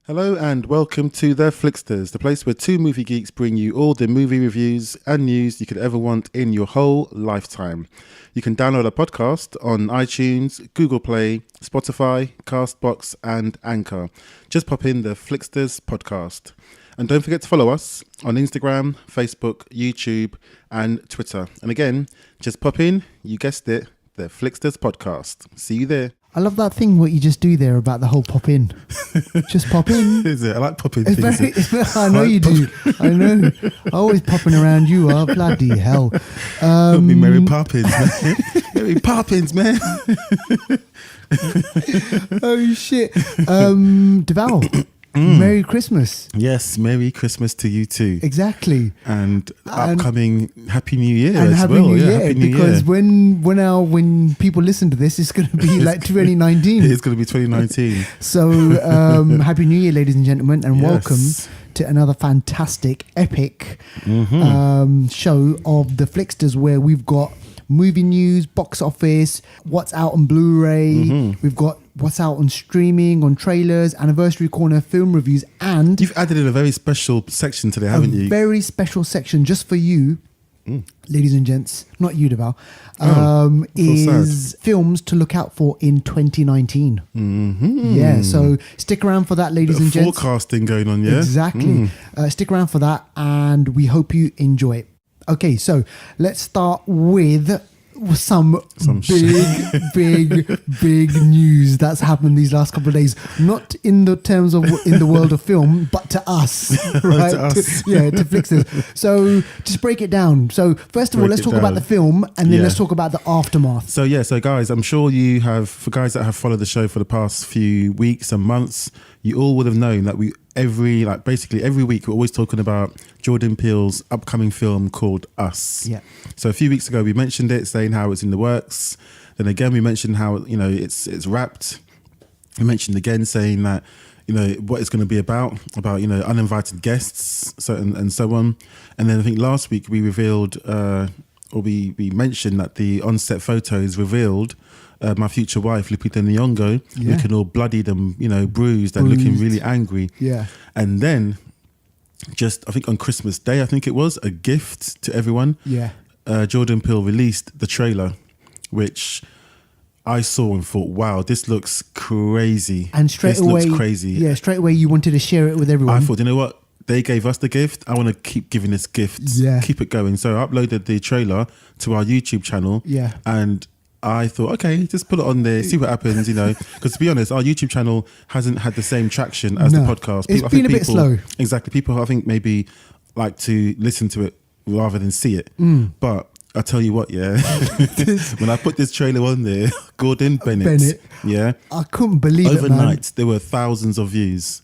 Hello and welcome to the Flixters, the place where two movie geeks bring you all the movie reviews and news you could ever want in your whole lifetime. You can download our podcast on iTunes, Google Play, Spotify, Castbox and Anchor. Just pop in the Flixters podcast. And don't forget to follow us on Instagram, Facebook, YouTube and Twitter. And again, just pop in, you guessed it, the Flixters podcast. See you there. I love that thing what you just do there about the whole pop in. Just pop in. Is it? I like popping things. things. I know you do. I know. Always popping around you are. Bloody hell. Got me Mary Poppins, man. Mary Poppins, man. Oh, shit. Deval. Merry Christmas. Yes, Merry Christmas to you too. Exactly. And upcoming Happy New Year and as Happy well. New Year, Happy New because Year. when people listen to this, it's going to be like 2019. It's going to be 2019. So Happy New Year, ladies and gentlemen, and welcome to another fantastic, epic show of the Flixters, where we've got movie news, box office, what's out on Blu-ray. We've got what's out on streaming, on trailers, anniversary corner, film reviews, and You've added in a very special section today, haven't you? A very special section just for you, ladies and gents, not you, Deval, is films to look out for in 2019. Yeah, so stick around for that, ladies and gents. Forecasting going on, yeah? Exactly. Stick around for that, and we hope you enjoy it. Okay, so let's start with some big news that's happened these last couple of days. Not in the terms of in the world of film, but to us, right? To us. To Flixters. So just break it down. So first of all, let's talk about the film, and then let's talk about the aftermath. So guys, I'm sure you have, for guys that have followed the show for the past few weeks and months, you all would have known that basically every week we're always talking about Jordan Peele's upcoming film called Us. Yeah. So a few weeks ago we mentioned it, saying how it's in the works. Then again we mentioned how it's wrapped. We mentioned again saying that what it's going to be about uninvited guests, and so on. And then I think last week we revealed we mentioned that the on-set photos revealed my future wife, Lupita Nyong'o, looking all bloodied and, bruised and looking really angry. Yeah. And then just, I think on Christmas Day, I think it was, a gift to everyone. Yeah. Jordan Peele released the trailer, which I saw and thought, wow, this looks crazy. And straight away, looks crazy. Yeah, straight away you wanted to share it with everyone. I thought, you know what? They gave us the gift. I want to keep giving this gift. Yeah. Keep it going. So I uploaded the trailer to our YouTube channel. Yeah. And I thought, okay, just put it on there, see what happens, Because to be honest, our YouTube channel hasn't had the same traction as the podcast. It's been a bit slow. Exactly. People, I think, maybe like to listen to it rather than see it. But I tell you what, when I put this trailer on there, Gordon Bennett, I couldn't believe it, man. Overnight, there were thousands of views.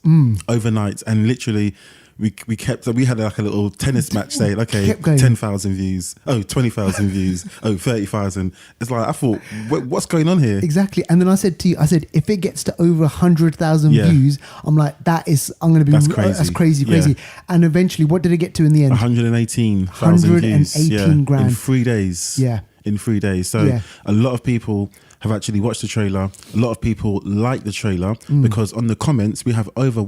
Overnight, and literally, we had like a little tennis match saying, okay, 10,000 views, 20,000 views, 30,000. It's like, I thought, what's going on here? Exactly. And then I said to you, if it gets to over 100,000 views, I'm like, that's crazy. Yeah. And eventually, what did it get to in the end? 118,000 views. Grand. In 3 days. Yeah. In 3 days. So a lot of people have actually watched the trailer. A lot of people like the trailer because on the comments, we have over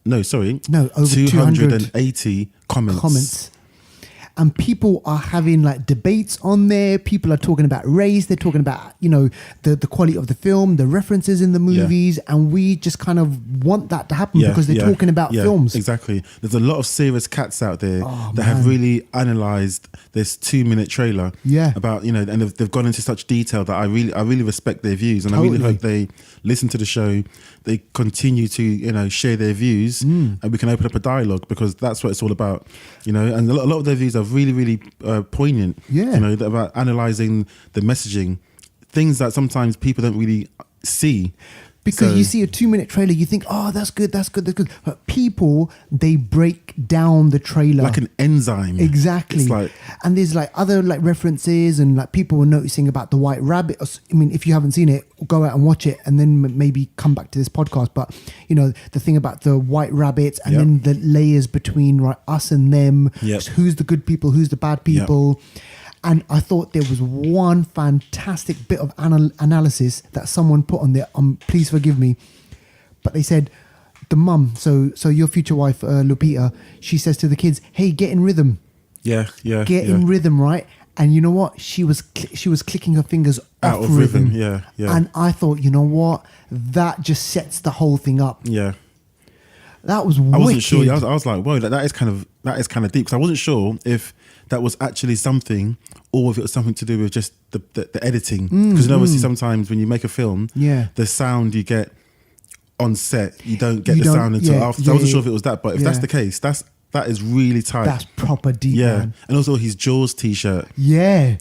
over 280 comments. And people are having like debates on there. People are talking about race. They're talking about, the quality of the film, the references in the movies. Yeah. And we just kind of want that to happen because they're talking about films. Exactly. There's a lot of serious cats out there that have really analysed this 2-minute trailer. Yeah. About, and they've gone into such detail that I really respect their views. And I really hope they listen to the show. They continue to, share their views and we can open up a dialogue because that's what it's all about, And a lot of their views are really, really poignant, about analysing the messaging, things that sometimes people don't really see. Because you see a 2-minute trailer, you think, oh, that's good. But people, they break down the trailer. Like an enzyme. Exactly. And there's like other like references and like people were noticing about the White Rabbit. I mean, if you haven't seen it, go out and watch it and then maybe come back to this podcast. But, the thing about the White Rabbits and then the layers between us and them. Yep. Who's the good people, who's the bad people. Yep. And I thought there was one fantastic bit of analysis that someone put on there. Please forgive me. But they said the mum, so your future wife, Lupita, she says to the kids, "Hey, get in rhythm, Yeah, get in rhythm, right?" And you know what? She was clicking her fingers out off of rhythm. rhythm. Yeah. And I thought, you know what? That just sets the whole thing up. Yeah. That was I wasn't wicked. sure. I was like, whoa, that is kind of deep, because I wasn't sure if that was actually something, or if it was something to do with just the editing. Because obviously sometimes when you make a film, the sound you get on set, you don't get the sound until after. So I wasn't sure if it was that, but if that's the case, that is really tight. That's proper deep, man. And also his Jaws t-shirt. Yeah.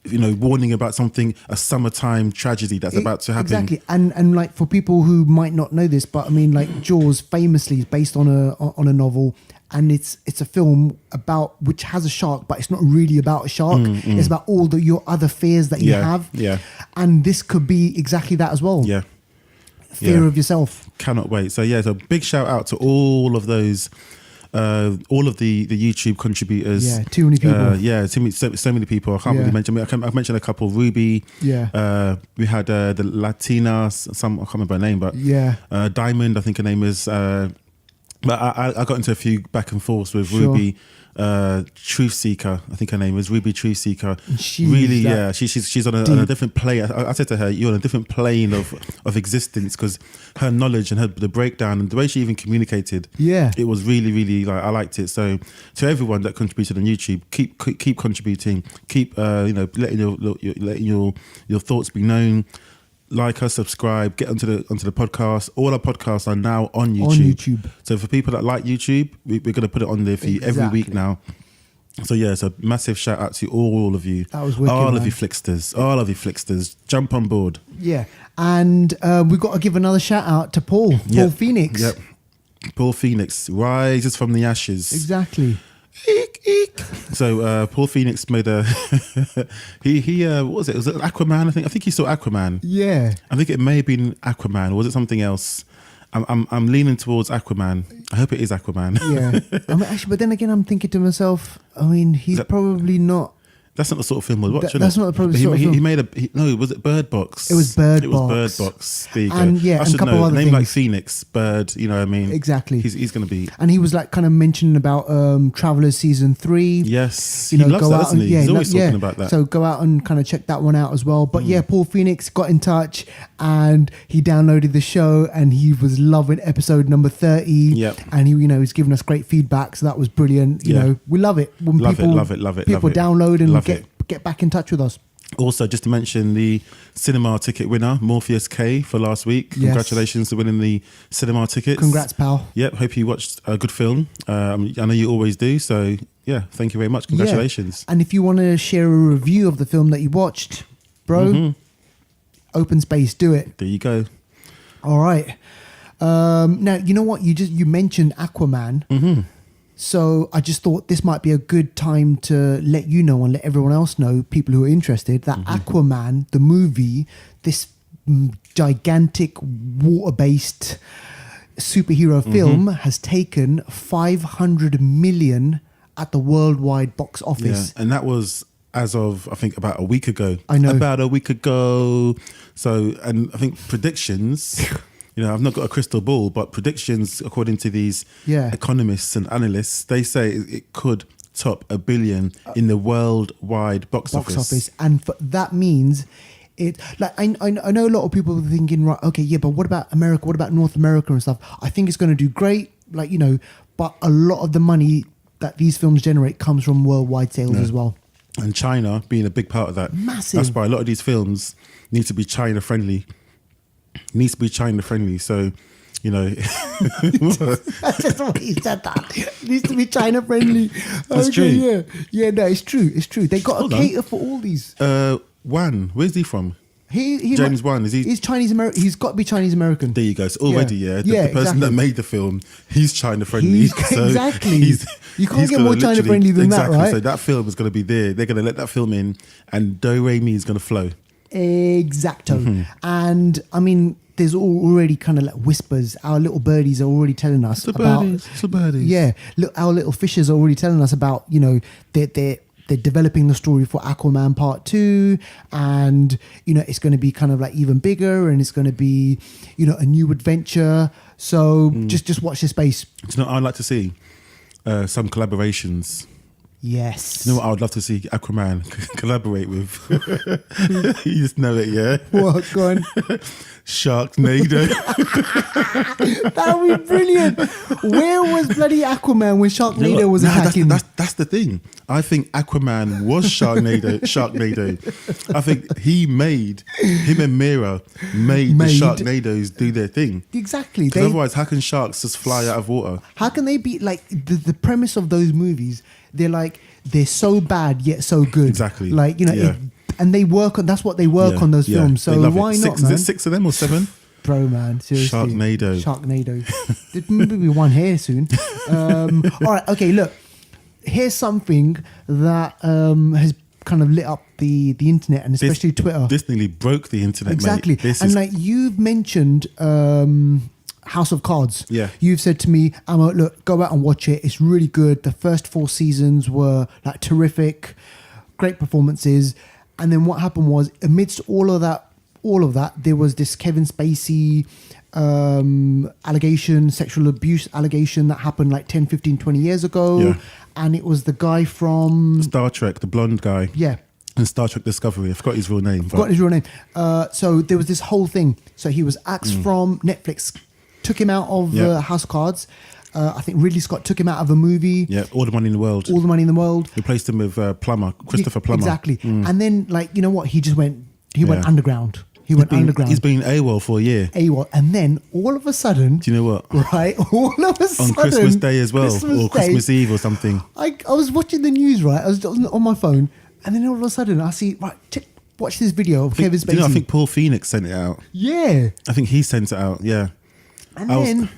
You know, warning about something, a summertime tragedy that's about to happen. Exactly. And like, for people who might not know this, but I mean, like, Jaws famously is based on a novel, and it's a film about, which has a shark, but it's not really about a shark. It's about all your other fears that you have. Yeah. And this could be exactly that as well. Yeah. Fear of yourself. Cannot wait. So so big shout out to all of those, all of the YouTube contributors. Yeah, too many people. So many people. I can't really mention. I've mentioned a couple. Ruby. Yeah. We had the Latina. I can't remember her name, but Diamond, I think her name is. But I got into a few back and forths with Ruby, Truth Seeker. I think her name is Ruby Truth Seeker. She's on a different plane. I said to her, "You're on a different plane of existence," because her knowledge and the breakdown and the way she even communicated. Yeah, it was really, really, like, I liked it. So to everyone that contributed on YouTube, keep contributing. Keep letting your thoughts be known. Like us, subscribe, get onto the podcast. All our podcasts are now on YouTube. So for people that like YouTube, we're going to put it on there for you every week now. So so massive shout out to all of you. That was wicked, all of you Flixters, jump on board. Yeah, and we've got to give another shout out to Paul Phoenix. Yep, Paul Phoenix rises from the ashes. Exactly. Eek, eek. So Paul Phoenix made a he what was it? Was it Aquaman? I think he saw Aquaman. Yeah. I think it may have been Aquaman, or was it something else? I'm leaning towards Aquaman. I hope it is Aquaman. Yeah. I mean, actually, but then again, I'm thinking to myself, I mean, he's probably not. That's not the sort of film we're watching. That's not the sort of film. He made was it Bird Box? It was Bird Box. It was Bird Box. There you and go. Yeah, I and should a couple know. other A name things. like Phoenix, Bird, you know what I mean? Exactly. He's going to be. And he was like kind of mentioning about Travelers season 3. Yes. He loves that, doesn't he? He's always talking about that. So go out and kind of check that one out as well. But Paul Phoenix got in touch and he downloaded the show and he was loving episode number 30. Yep. And he, he's given us great feedback. So that was brilliant. You know, we love it when love people download and get back in touch with us. Also, just to mention the cinema ticket winner, Morpheus K, for last week. Yes. Congratulations for winning the cinema tickets. Congrats, pal. Yep, hope you watched a good film. I know you always do, so thank you very much. Congratulations. Yeah. And if you want to share a review of the film that you watched, bro, open space, do it. There you go. All right. Now, you know what? You mentioned Aquaman. So I just thought this might be a good time to let you know and let everyone else know, people who are interested, that Aquaman, the movie, this gigantic water-based superhero film, has taken 500 million at the worldwide box office. Yeah, and that was as of, I think, about a week ago. I know. About a week ago. So, and I think predictions... I've not got a crystal ball, but predictions, according to these economists and analysts, they say it could top $1 billion in the worldwide box office. And that means it. Like I know a lot of people are thinking, right? Okay, yeah, but what about America? What about North America and stuff? I think it's going to do great. But a lot of the money that these films generate comes from worldwide sales as well. And China being a big part of that. Massive. That's why a lot of these films need to be China friendly. Needs to be China friendly, so that's just the way you said that. It needs to be China friendly. That's true. Yeah. No, it's true. They got to cater for all these. Wan, where's he from? He James Wan, is he? He's Chinese American. He's got to be Chinese American. There you go. So already, the person that made the film, he's China friendly. Exactly. You can't get more China friendly than that, right? So that film is going to be there. They're going to let that film in, and Do Re Mi is going to flow. Exacto. And I mean, there's already kind of like whispers. Our little birdies are already telling us about. It's the birdies. Yeah, look, our little fishes are already telling us about. They're developing the story for Aquaman Part 2, and it's going to be kind of like even bigger, and it's going to be a new adventure. So just watch this space. Do you know what I'd like to see? Some collaborations. Yes. You know what I would love to see Aquaman collaborate with? You just know it, yeah? What? Go on. Sharknado. That would be brilliant. Where was bloody Aquaman when Sharknado You know what? was Nah, attacking? that's the thing. I think Aquaman was Sharknado. I think him and Mira made the Sharknados do their thing. Exactly. Because otherwise, how can sharks just fly out of water? How can they be like the premise of those movies? They're so bad yet so good. Exactly. Like, you know, Yeah. and they work on. That's what they work on those films. They So love why it. not, Is man? it 6 of them or 7? Bro, man, seriously. Sharknado. There'd maybe be one here soon. All right, okay. Look, here's something that has kind of lit up the internet and especially Twitter. This nearly broke the internet, Exactly. mate. And like you've mentioned House of Cards. Yeah. You've said to me, Ammo, look, go out and watch it. It's really good. The first 4 seasons were like terrific, great performances. And then what happened was amidst all of that, there was this Kevin Spacey allegation, sexual abuse allegation that happened like 10, 15, 20 years ago. Yeah. And it was the guy from Star Trek, the blonde guy. Yeah. And Star Trek Discovery. I forgot his real name. Forgot his real name. So there was this whole thing. So he was axed from Netflix, took him out of House of Cards. I think Ridley Scott took him out of a movie. Yeah, All the Money in the World. All the Money in the World. Replaced him with Christopher Plummer. Exactly. And then, like, you know what? He went Yeah. underground. He went underground. He's been AWOL for a year. AWOL. And then all of a sudden, Do you know what? right? All of a sudden, On Christmas Day as well, or Christmas Day, Eve or something. I was watching the news, right? I was on my phone, and then all of a sudden, I see, right, watch this video of Kevin Spacey. You know, I think Paul Phoenix sent it out. Yeah. I think he sent it out. Yeah. And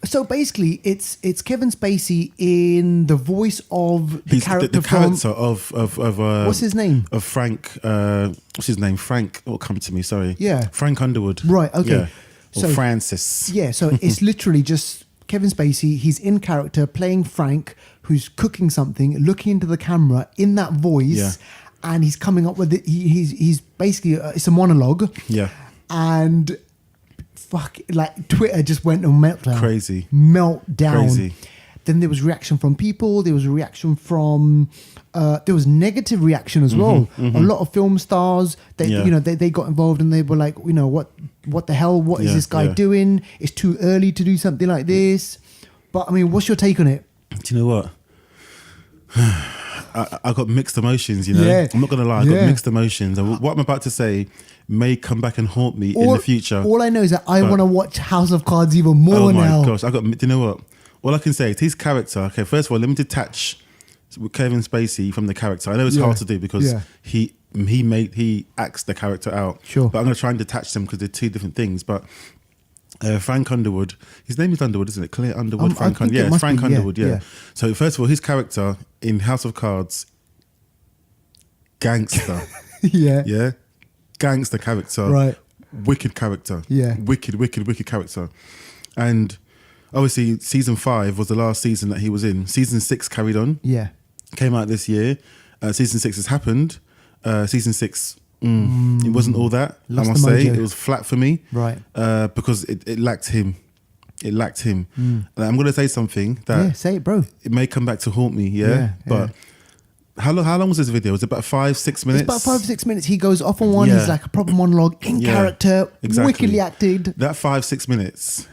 so basically, it's Kevin Spacey in the voice of the character the character of what's his name? Of Frank. What's his name? Frank. Oh, come to me. Sorry. Yeah. Frank Underwood. Right. Okay. Yeah. Or Francis. Yeah. So it's literally just Kevin Spacey. He's in character playing Frank, who's cooking something, looking into the camera in that voice, Yeah. and he's coming up with it. He's basically it's a monologue. Yeah. And fuck, like Twitter just went on meltdown. Crazy. Meltdown. Crazy. Then there was reaction from people. There was a reaction from. There was negative reaction as well. A lot of film stars, they got involved and they were like, you know, what the hell? What is this guy doing? It's too early to do something like this. But I mean, what's your take on it? Do you know what? I got mixed emotions, you know. Yeah. I'm not gonna lie, I got mixed emotions. And what I'm about to say may come back and haunt me in the future. All I know is that I want to watch House of Cards even more now. Oh my gosh, do you know what? All I can say is his character. Okay, first of all, let me detach Kevin Spacey from the character. I know it's hard to do because he acts the character out. Sure. But I'm going to try and detach them because they're two different things. But Frank Underwood, his name is Underwood, isn't it? Claire Underwood. Frank Underwood. Yeah, it's Frank Underwood. Yeah. So first of all, his character in House of Cards, gangster. Yeah. Gangster character. Right. Wicked character. Yeah. Wicked character. And obviously, season 5 was the last season that he was in. Season 6 carried on. Yeah. Came out this year. Season 6 has happened. Season 6, it wasn't all that. Lost I must the say, mojo. it was flat for me. Right. Because it lacked him. It lacked him. I'm going to say something that say it, bro. it may come back to haunt me. Yeah. But how long was this video? Was it about 5-6 minutes? It's about 5-6 minutes. He goes off on one. Yeah. He's like a proper monologue in character, wickedly acted. That 5-6 minutes,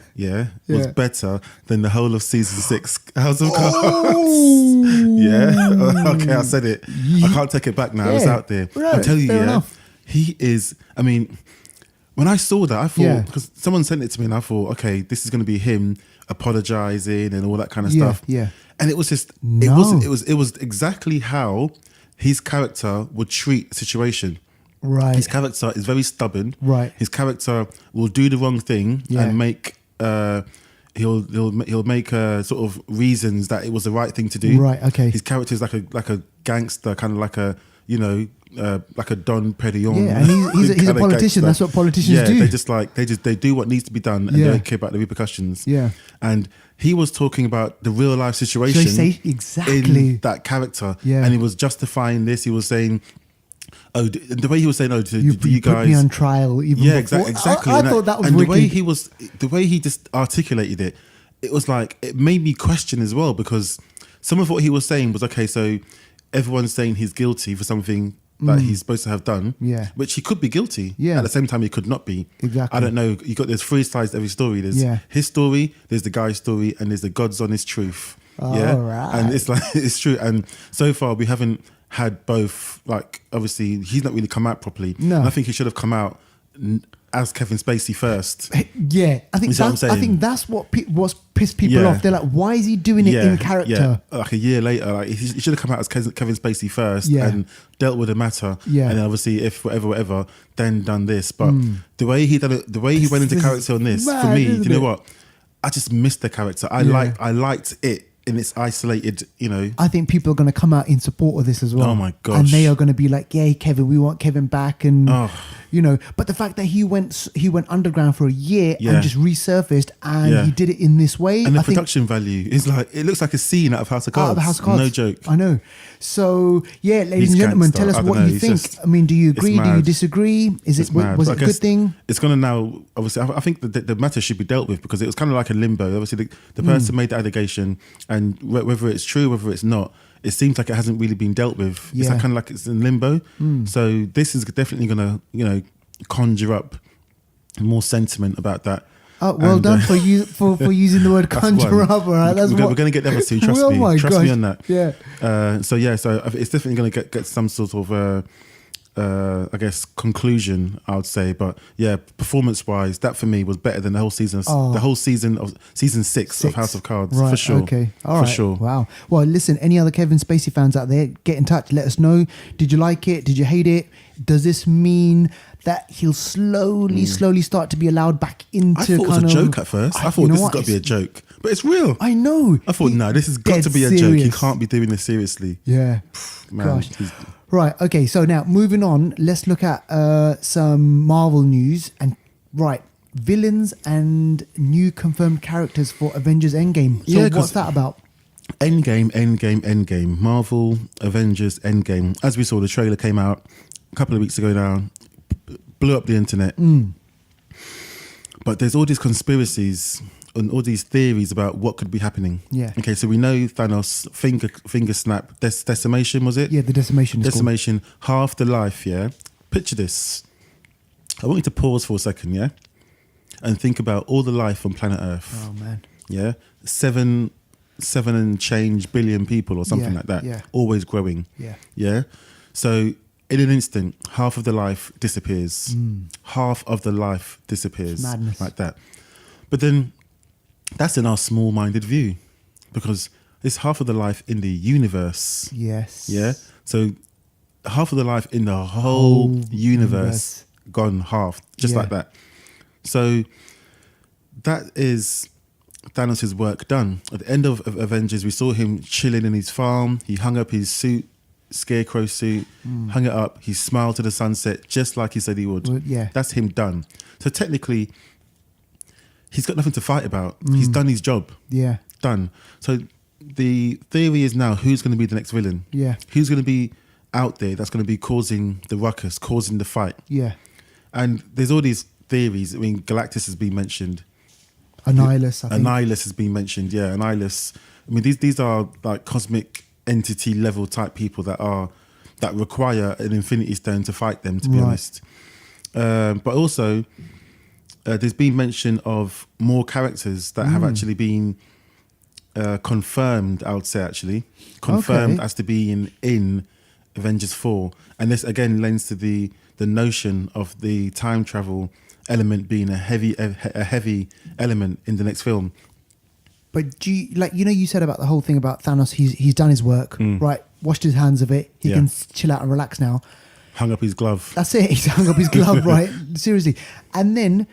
was better than the whole of season 6 House of Cards. Yeah, okay, I said it. I can't take it back now. It's out there. Right, I'll tell you, fair enough. he is. I mean, when I saw that, I thought because someone sent it to me, and I thought, okay, this is going to be him apologizing and all that kind of stuff. Yeah. And it was just, it was exactly how his character would treat a situation. Right. His character is very stubborn. Right. His character will do the wrong thing and make he'll make sort of reasons that it was the right thing to do. Right. Okay. His character is like a gangster, kind of like a like a Don Perignon. Yeah, and he's a politician. That's what politicians do. They do what needs to be done and they don't care about the repercussions. Yeah. And he was talking about the real life situation exactly in that character. Yeah. And he was justifying this. He was saying, Oh, the way he was saying, "Oh, do You you put guys?" me on trial even Yeah, before. exactly. I thought that was and wicked. the way he just articulated it, it was like it made me question as well, because some of what he was saying was okay. So everyone's saying he's guilty for something that he's supposed to have done, Yeah. which he could be guilty. Yeah. At the same time, he could not be. Exactly. I don't know. There's three sides to every story. There's Yeah. his story, there's the guy's story, and there's the God's honest truth. Oh, yeah, right. and it's like it's true. And so far, we haven't had both. Like, obviously, he's not really come out properly. No. And I think he should have come out as Kevin Spacey first. Yeah, I think You see what I'm that's, I saying? think that's what's pissed people Yeah. off. They're like, why is he doing it in character? Yeah. Like a year later, like he should have come out as Kevin Spacey first Yeah. and dealt with the matter. Yeah. And then obviously, if whatever, then done this. But the way he done it, the way he went into This character on this, mad, for me, do isn't you know it? what? I just missed the character. I liked it in its isolated, you know. I think people are going to come out in support of this as well. Oh my gosh. And they are going to be like, "Yay, Kevin! We want Kevin back." And Oh. you know, but the fact that he went underground for a year Yeah. and just resurfaced, and Yeah. he did it in this way. And the I think production value is like, it looks like a scene out of House of Cards. out of the House of Cards. No joke. I know. So yeah, ladies He's and gentlemen, gangster. tell us I don't what know, you he's think. just- I mean, do you it's agree? Do you mad. disagree? Is It's it mad. was But it a I good guess thing? It's going to now, obviously, I think the matter should be dealt with, because it was kind of like a limbo. Obviously, the person made the allegation, and whether it's true, whether it's not, it seems like it hasn't really been dealt with. It's Yeah. like, kind of like it's in limbo. So this is definitely going to, you know, conjure up more sentiment about that. Oh, well And, done for you for using the word That's conjure one. up. All right, that's we're what going to get the other two. Trust Oh me. my Trust gosh. me on that. Yeah. So it's definitely going to get some sort of I guess conclusion, I would say. But yeah, performance wise, that for me was better than the whole season. Oh. The whole season of season six of House of Cards, Right, for sure. Okay. All for right. sure. Wow. Well, listen, any other Kevin Spacey fans out there, get in touch. Let us know. Did you like it? Did you hate it? Does this mean that he'll slowly start to be allowed back into I thought it was kind a of joke at first. I thought you know this has what? got to be a joke, but it's real. I know. I thought, no, this has got dead to be a joke. He serious. can't be doing this seriously. Yeah. Man, Gosh. he's- Right. Okay. So now moving on, let's look at some Marvel news and villains and new confirmed characters for Avengers Endgame. So Yeah, 'cause- what's that about? Endgame. Marvel Avengers Endgame. As we saw, the trailer came out a couple of weeks ago now, blew up the internet. But there's all these conspiracies and all these theories about what could be happening. Yeah. Okay, so we know Thanos finger snap decimation, was it? Yeah, the decimation. Is called. Decimation, half the life. Yeah. Picture this. I want you to pause for a second, yeah, and think about all the life on planet Earth. Oh man. Yeah, seven and change billion people or something Yeah, like that. yeah. Always growing. Yeah. Yeah. So in an instant, half of the life disappears. Half of the life disappears. It's madness. Like that. But then that's in our small-minded view, because it's half of the life in the universe. Yes. Yeah. So half of the life in the whole universe gone half, just Yeah. like that. So that is Thanos' work done. At the end of Avengers, we saw him chilling in his farm. He hung up his suit, scarecrow suit, hung it up. He smiled to the sunset, just like he said he would. Well, yeah. That's him done. So technically, he's got nothing to fight about. He's done his job. Yeah. Done. So the theory is now, who's going to be the next villain? Yeah. Who's going to be out there that's going to be causing the ruckus, causing the fight? Yeah. And there's all these theories. I mean, Galactus has been mentioned. Annihilus. I think. Annihilus has been mentioned. Yeah, Annihilus. I mean, these are like cosmic entity level type people that require an Infinity Stone to fight them. To be Right. honest, but also there's been mention of more characters that have actually been confirmed. I would say actually confirmed Okay. as to be in Avengers 4, and this again lends to the notion of the time travel element being a heavy element in the next film. But do you, you said about the whole thing about Thanos. He's done his work. Right. Washed his hands of it. He Yeah. can chill out and relax now. Hung up his glove. That's it. He's hung up his glove, right? Seriously. And then,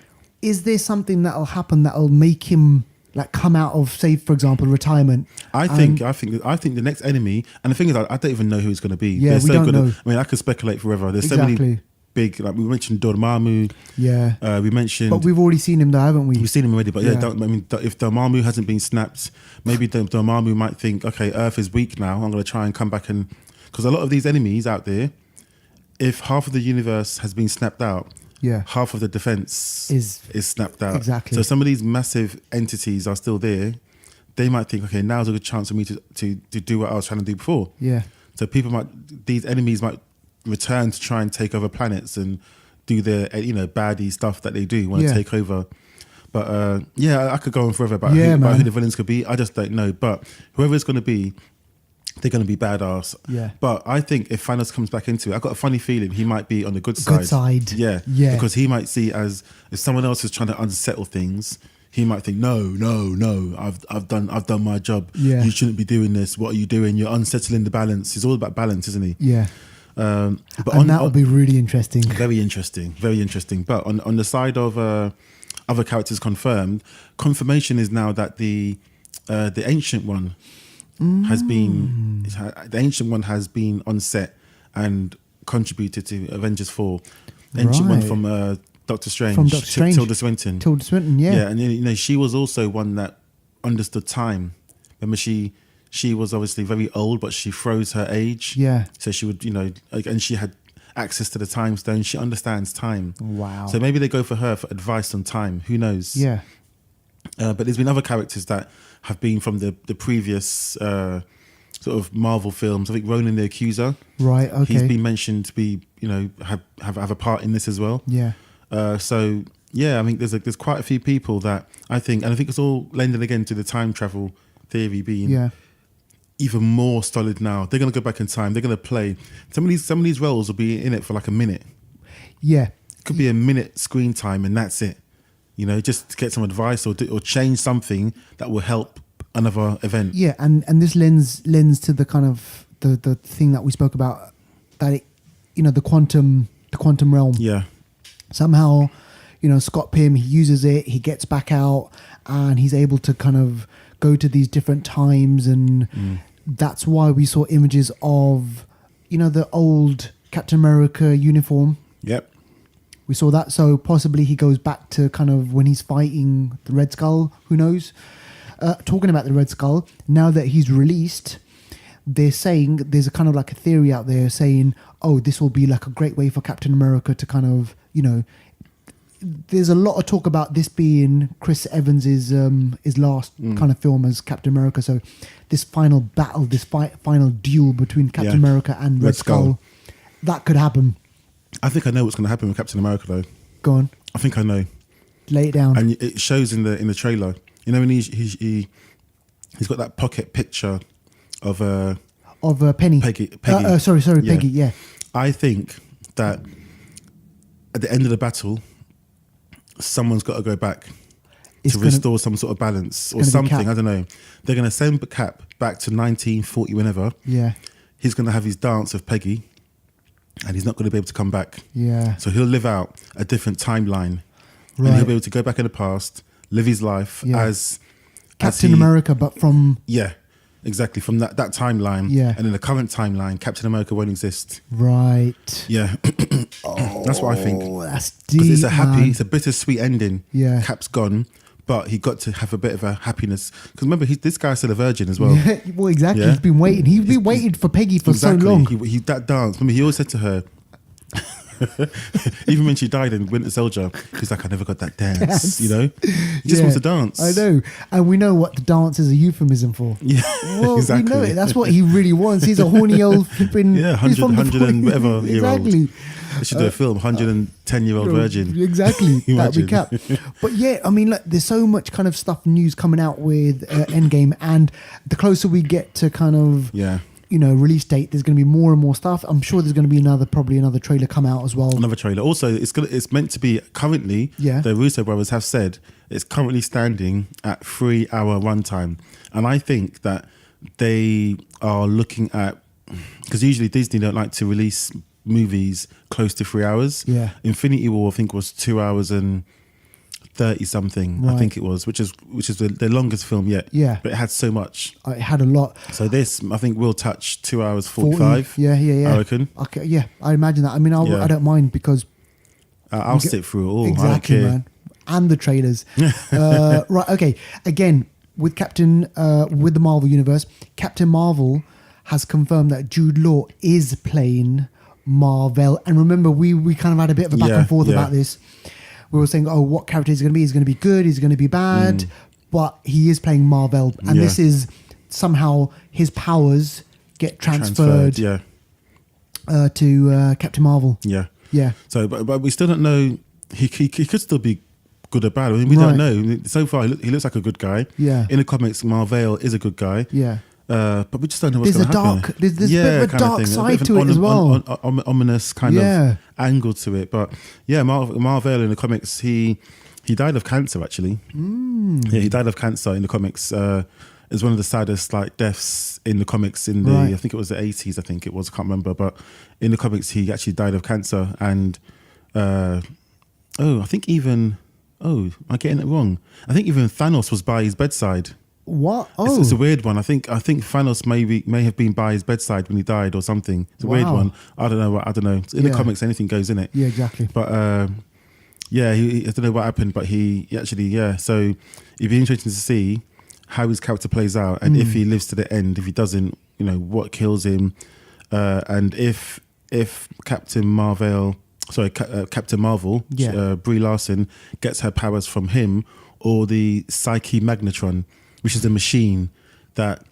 is there something that'll happen that'll make him like come out of, say, for example, retirement? I think the next enemy, and the thing is, I don't even know who it's going to be. Yeah, They're we so don't good know. I mean, I could speculate forever. There's so Exactly. many big, like we mentioned Dormammu. Yeah. We mentioned. But we've already seen him though, haven't we? We've seen him already, but Yeah. if Dormammu hasn't been snapped, maybe Dormammu might think, okay, Earth is weak now. I'm going to try and come back, and because a lot of these enemies out there, if half of the universe has been snapped out, Yeah. half of the defense Is snapped out. exactly. So some of these massive entities are still there. They might think, okay, now's a good chance for me to do what I was trying to do before. Yeah. So these enemies might return to try and take over planets and do their, baddie stuff that they do, want to take over. But I could go on forever about who the villains could be. I just don't know. But whoever it's going to be, they're going to be badass. Yeah. But I think if Thanos comes back into it, I've got a funny feeling he might be on the good side. Good side. Yeah. Yeah. Because he might see as if someone else is trying to unsettle things, he might think, no, I've done my job. Yeah. You shouldn't be doing this. What are you doing? You're unsettling the balance. It's all about balance, isn't he? Yeah. But and that will be really interesting. Very interesting. Very interesting. But on the side of other characters confirmation is now that the Ancient One has been on set and contributed to Avengers 4. The Ancient One from Doctor Strange. From Doctor Strange. Tilda Swinton. Tilda Swinton, yeah. Yeah, and she was also one that understood time. Remember, she was obviously very old, but she froze her age. Yeah. So she would, and she had access to the time stone. She understands time. Wow. So maybe they go for her for advice on time. Who knows? Yeah. But there's been other characters that have been from the previous sort of Marvel films. I think Ronan the Accuser. Right. Okay. He's been mentioned to be, have a part in this as well. Yeah. I think there's quite a few people that I think it's all lending again to the time travel theory being even more solid now. They're going to go back in time. They're going to play some of these roles will be in it for like a minute. Yeah. It could be a minute screen time and that's it. Just to get some advice or change something that will help another event. Yeah, and this lends to the kind of the thing that we spoke about, that it, the quantum realm. Yeah. Somehow, Scott Pym, he uses it, he gets back out, and he's able to kind of go to these different times, and that's why we saw images of, the old Captain America uniform. Yep. We saw that, so possibly he goes back to kind of when he's fighting the Red Skull, who knows? Talking about the Red Skull, now that he's released, they're saying, there's a kind of like a theory out there saying, oh, this will be like a great way for Captain America to kind of, there's a lot of talk about this being Chris Evans's his last kind of film as Captain America. So this final battle, this final duel between Captain America and Red Skull, that could happen. I think I know what's going to happen with Captain America though. Go on. I think I know. Lay it down. And it shows in the trailer. When he's got that pocket picture of Penny. Peggy. Sorry, Yeah. Peggy. Yeah. I think that at the end of the battle, someone's got to go back to restore some sort of balance or something. I don't know. They're going to send Cap back to 1940, whenever. Yeah. He's going to have his dance with Peggy, and he's not going to be able to come back. Yeah. So he'll live out a different timeline, Right. and he'll be able to go back in the past, live his life as Captain America, but from exactly from that timeline. Yeah. And in the current timeline, Captain America won't exist. right. Yeah. That's what I think. Oh, that's deep. Because man. it's a bittersweet ending. Yeah. Cap's gone, but he got to have a bit of a happiness. Because remember, this guy's still a virgin as well. Yeah, well, exactly. Yeah. He's been waiting. He's been waiting for Peggy for so long. He that dance. Remember, he always said to her, even when she died in Winter Soldier, he's like, I never got that dance. Yes. He just wants to dance. I know. And we know what the dance is a euphemism for. Yeah, Well, exactly. we know it. That's what he really wants. He's a horny old flipping... 100 and whatever year old. Exactly. They should do a film, 110-year-old virgin. Exactly. That'd be Imagine. Cap. But yeah, I mean, look, there's so much kind of stuff, news coming out with Endgame, and the closer we get to kind of... release date, there's going to be more and more stuff. I'm sure there's going to be probably another trailer come out as well. Another trailer. Also, it's meant to be currently, the Russo brothers have said it's currently standing at 3-hour runtime. And I think that they are looking at, because usually Disney don't like to release movies close to 3 hours. Yeah. Infinity War, I think, was 2 hours and 30 something. Right. I think it was, which is the longest film yet. Yeah. But it had so much. It had a lot. So this, I think, will touch 2 hours 45. Yeah. I reckon. Okay, yeah, I imagine that. I mean, I don't mind because I'll sit through it all. exactly, I don't care. man. And the trailers. Right. Okay. Again, with with the Marvel universe, Captain Marvel has confirmed that Jude Law is playing Marvel. And remember, we kind of had a bit of a back and forth about this. We were saying, oh, what character is he going to be? He's going to be good, he's going to be bad, but he is playing Marvel. And this is somehow his powers get transferred to Captain Marvel. Yeah. So, but we still don't know. He could still be good or bad. I mean, we don't know. So far, he looks like a good guy. Yeah. In the comics, Marvel is a good guy. Yeah. But we just don't know what's going to happen. There's a bit of a dark side to it as well. Ominous kind of angle to it. But yeah, Marvel in the comics, he died of cancer actually. Yeah, he died of cancer in the comics. It was one of the saddest like deaths in the comics in the I think it was the 80s. I think it was. I can't remember. But in the comics, he actually died of cancer. And I think even I'm getting it wrong. I think even Thanos was by his bedside. What? It's a weird one. I think Thanos may have been by his bedside when he died or something. It's a weird one. I don't know. In the comics, anything goes in it. Yeah, exactly. But I don't know what happened, but he actually So it'd be interesting to see how his character plays out, and if he lives to the end. If he doesn't, what kills him, and if Captain Marvel, Brie Larson gets her powers from him or the Psyche Magnetron, which is a machine that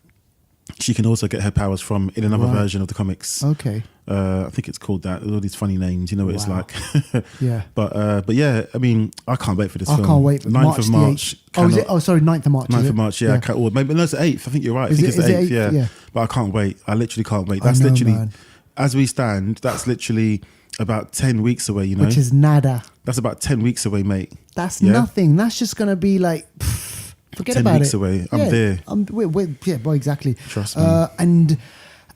she can also get her powers from in another version of the comics. Okay. I think it's called that. All these funny names, you know what it's like. Yeah. But yeah, I mean, I can't wait for this film. I can't wait. 9th of March. 9th of March. 9th of March, yeah. Or maybe no, it's the 8th. I think you're right. I think it's the 8th, yeah. But I can't wait. I literally can't wait. That's literally, as we stand, that's literally about 10 weeks away, Which is nada. That's about 10 weeks away, mate. That's nothing. That's just going to be like... Forget 10 about weeks it. away. I'm there. Well, exactly. Trust me. And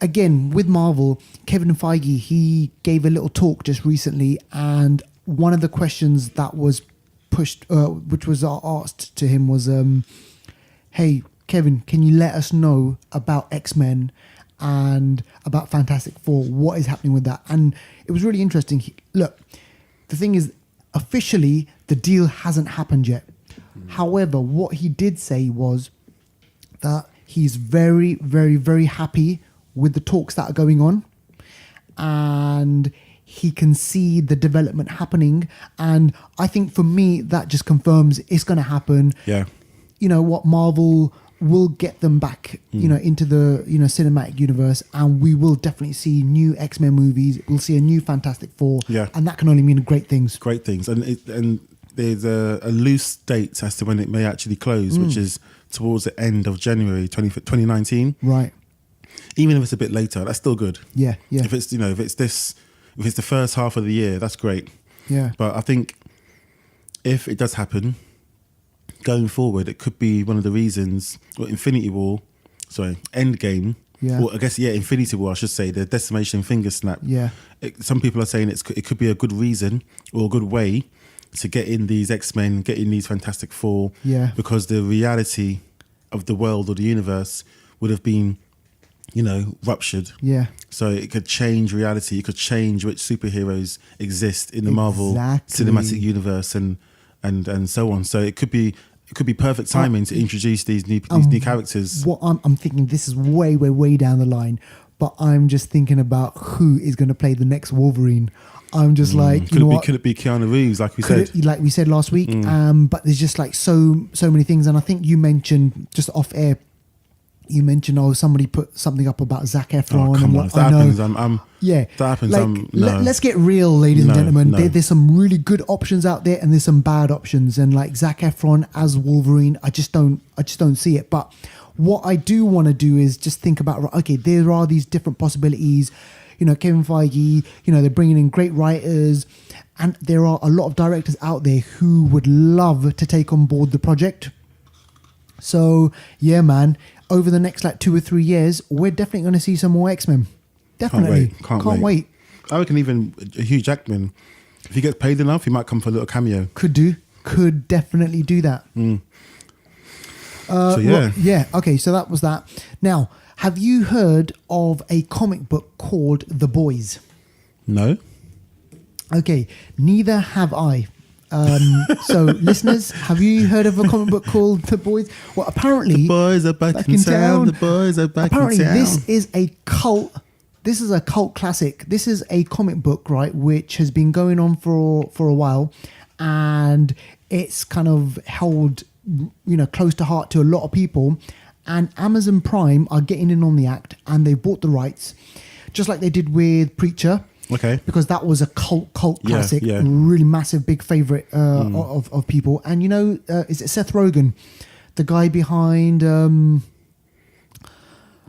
again, with Marvel, Kevin Feige, he gave a little talk just recently, and one of the questions that was pushed, which was asked to him was, hey, Kevin, can you let us know about X-Men and about Fantastic Four? What is happening with that? And it was really interesting. Look, the thing is, officially, the deal hasn't happened yet. However, what he did say was that he's very, very, very happy with the talks that are going on, and he can see the development happening. And I think for me, that just confirms it's going to happen. Yeah. You know what? Marvel will get them back, into the, cinematic universe, and we will definitely see new X-Men movies. We'll see a new Fantastic Four. Yeah. And that can only mean great things. Great things. And there's a loose date as to when it may actually close, which is towards the end of January 2019. Right. Even if it's a bit later, that's still good. Yeah. If it's if it's the first half of the year, that's great. Yeah. But I think if it does happen, going forward, it could be one of the reasons. Or Endgame. Yeah. Or I guess Infinity War. I should say the Decimation Finger Snap. Yeah. Some people are saying it could be a good reason or a good way to get in these X-Men, get in these Fantastic Four, because the reality of the world or the universe would have been, ruptured. Yeah. So it could change reality. It could change which superheroes exist in the Marvel cinematic universe and so on. So it could be perfect timing to introduce these new characters. What I'm thinking, this is way, way, way down the line, but I'm just thinking about who is going to play the next Wolverine. I'm just like, could it be Keanu Reeves, like we said? Like we said last week. But there's just like so many things. And I think you mentioned just off air, somebody put something up about Zac Efron. Oh, come on. If that happens, that happens. No. Let's get real, ladies and gentlemen. There's some really good options out there, and there's some bad options. And like Zac Efron as Wolverine, I just don't see it. But what I do want to do is just think about, okay, there are these different possibilities. Kevin Feige, they're bringing in great writers, and there are a lot of directors out there who would love to take on board the project. So, yeah, man, over the next 2 or 3 years, we're definitely going to see some more X-Men. Definitely. Can't wait. I reckon even Hugh Jackman, if he gets paid enough, he might come for a little cameo. Could definitely do that. Okay, so that was that. Now, have you heard of a comic book called The Boys? No. Okay, neither have I. So, listeners, have you heard of a comic book called The Boys? Well, apparently... The boys are back in town. The boys are back in town. Apparently, this is a cult this is a cult classic. This is a comic book, right, which has been going on for a while, and it's kind of held, close to heart to a lot of people. And Amazon Prime are getting in on the act, and they bought the rights, just like they did with Preacher. Okay. Because that was a cult classic, yeah. really massive, big favorite of people. And is it Seth Rogen, the guy behind